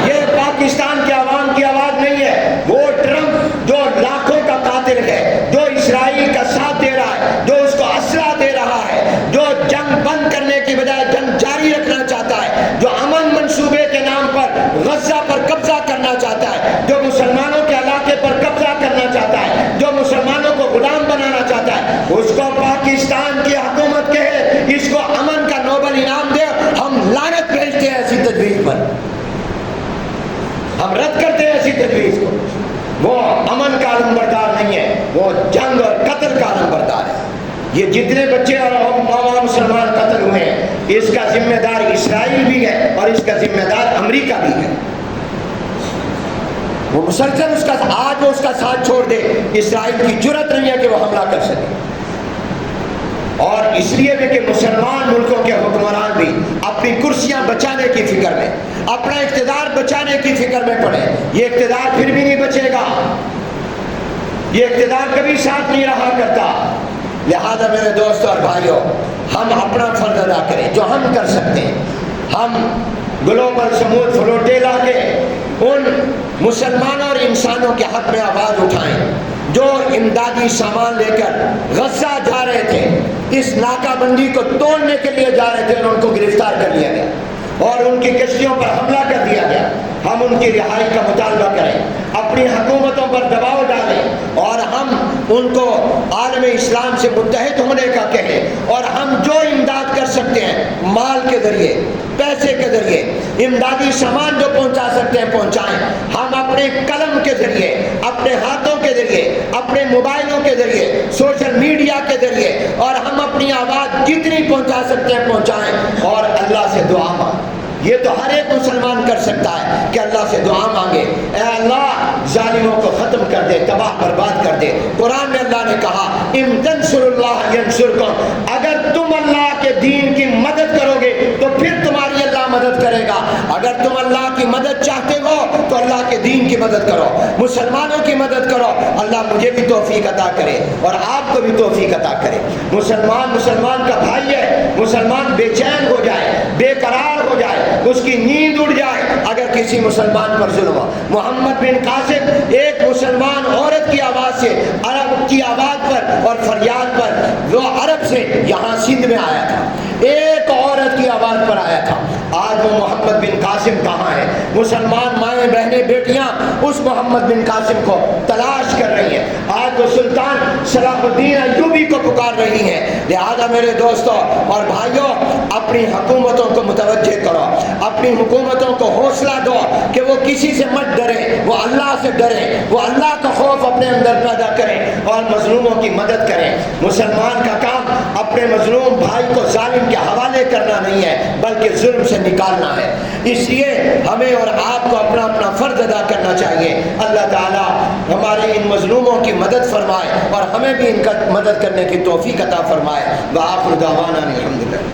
یہ پاکستان کے عوام کی آواز نہیں ہے۔ وہ ٹرمپ جو لاکھوں کا قاتل ہے، جو اسرائیل کا ساتھ دے رہا ہے، جو اس کو اسلحہ دے رہا ہے، جو جنگ بند کرنے کی بجائے جنگ جاری رکھنا چاہتا ہے، جو امن منصوبے کے نام پر غزہ پر قبضہ کرنا چاہتا ہے، جو مسلمانوں کے علاقے پر قبضہ کرنا چاہتا ہے، جو مسلمانوں کو غلام بنانا چاہتا ہے، اس کو پاکستان کی حکومت کہے اس کو امن کا نوبل انعام دے، ہم لعنت بھیجتے ہیں ایسی تجویز پر، ہم رد کرتے ہیں ایسی تجویز کو۔ وہ امن کا علمبردار نہیں ہے، وہ جنگ اور قتل کا علمبردار ہے۔ یہ جتنے بچے اور عوام مسلمان قتل ہوئے ہیں، اس کا ذمہ دار اسرائیل بھی ہے اور اس کا ذمہ دار امریکہ بھی ہے۔ وہ مسلسل آج وہ اس کا ساتھ چھوڑ دے، اسرائیل کی جرت نہیں ہے کہ وہ حملہ کر سکے۔ اور اس لیے بھی کہ مسلمان ملکوں کے حکمران بھی اپنی کرسیاں بچانے کی فکر میں، اپنا اقتدار بچانے کی فکر میں پڑے۔ یہ اقتدار پھر بھی نہیں بچے گا، یہ اقتدار کبھی ساتھ نہیں رہا کرتا۔ لہذا میرے دوستوں اور بھائیوں، ہم اپنا فرض ادا کریں جو ہم کر سکتے ہیں۔ ہم گلوبل سمود فلوٹیلا کے ان مسلمانوں اور انسانوں کے حق میں آواز اٹھائیں جو امدادی سامان لے کر غزہ جا رہے تھے، اس ناکہ بندی کو توڑنے کے لیے جا رہے تھے، اور ان کو گرفتار کر لیا گیا اور ان کی کشتیوں پر حملہ کر دیا گیا۔ ہم ان کی رہائی کا مطالبہ کریں، اپنی حکومتوں پر دباؤ ڈالیں، اور ہم ان کو عالم اسلام سے متحد ہونے کا کہیں، اور ہم جو امداد کر سکتے ہیں مال کے ذریعے، پیسے کے ذریعے، امدادی سامان جو پہنچا سکتے ہیں پہنچائیں۔ ہم اپنے قلم کے ذریعے، اپنے ہاتھوں کے ذریعے، اپنے موبائلوں کے ذریعے، سوشل میڈیا کے ذریعے، اور ہم اپنی آواز جتنی پہنچا سکتے ہیں پہنچائیں، اور اللہ سے دعا مانگیں۔ یہ تو ہر ایک مسلمان کر سکتا ہے کہ اللہ سے دعا مانگے، اے اللہ ظالموں کو ختم کر دے، تباہ برباد کر دے۔ قرآن میں اللہ نے کہا ان تنصروا اللہ ینصرکم، اگر تم اللہ کے دین کی مدد کرو گے تو پھر تمہاری اللہ مدد کرے گا۔ اگر تم اللہ کی مدد چاہتے ہو تو اللہ کے دین کی مدد کرو، مسلمانوں کی مدد کرو۔ اللہ مجھے بھی توفیق عطا کرے اور آپ کو بھی توفیق عطا کرے۔ مسلمان کا بھائی ہے، مسلمان بے چین ہو جائے، بے قرار ہو جائے، اس کی نیند اڑ جائے اگر کسی مسلمان پر ظلم ہو۔ محمد بن قاسم ایک مسلمان عورت کی آواز سے، عرب کی آواز پر اور فریاد پر، وہ عرب سے یہاں سندھ میں آیا تھا، ایک عورت کی آواز پر آیا تھا۔ آج وہ محمد بن قاسم کہاں ہے؟ مسلمان مائیں بہنیں بیٹیاں اس محمد بن قاسم کو تلاش کر رہی ہیں۔ آج وہ سلطان صلاح الدین ایوبی کو پکار رہی ہیں۔ لہذا میرے دوستوں اور بھائیوں، اپنی حکومتوں کو متوجہ کرو، اپنی حکومتوں کو حوصلہ دو کہ وہ کسی سے مت ڈرے، وہ اللہ سے ڈرے، وہ اللہ کا خوف اپنے اندر پیدا کریں اور مظلوموں کی مدد کریں۔ مسلمان کا کام اپنے مظلوم بھائی کو ظالم کے حوالے کرنا نہیں ہے بلکہ ظلم سے نکالنا ہے۔ اس لیے ہمیں اور آپ کو اپنا اپنا فرض ادا کرنا چاہیے۔ اللہ تعالیٰ ہمارے ان مظلوموں کی مدد فرمائے اور ہمیں بھی ان کا مدد کرنے کی توفیق عطا فرمائے۔ وآخر دعوانا الحمدللہ۔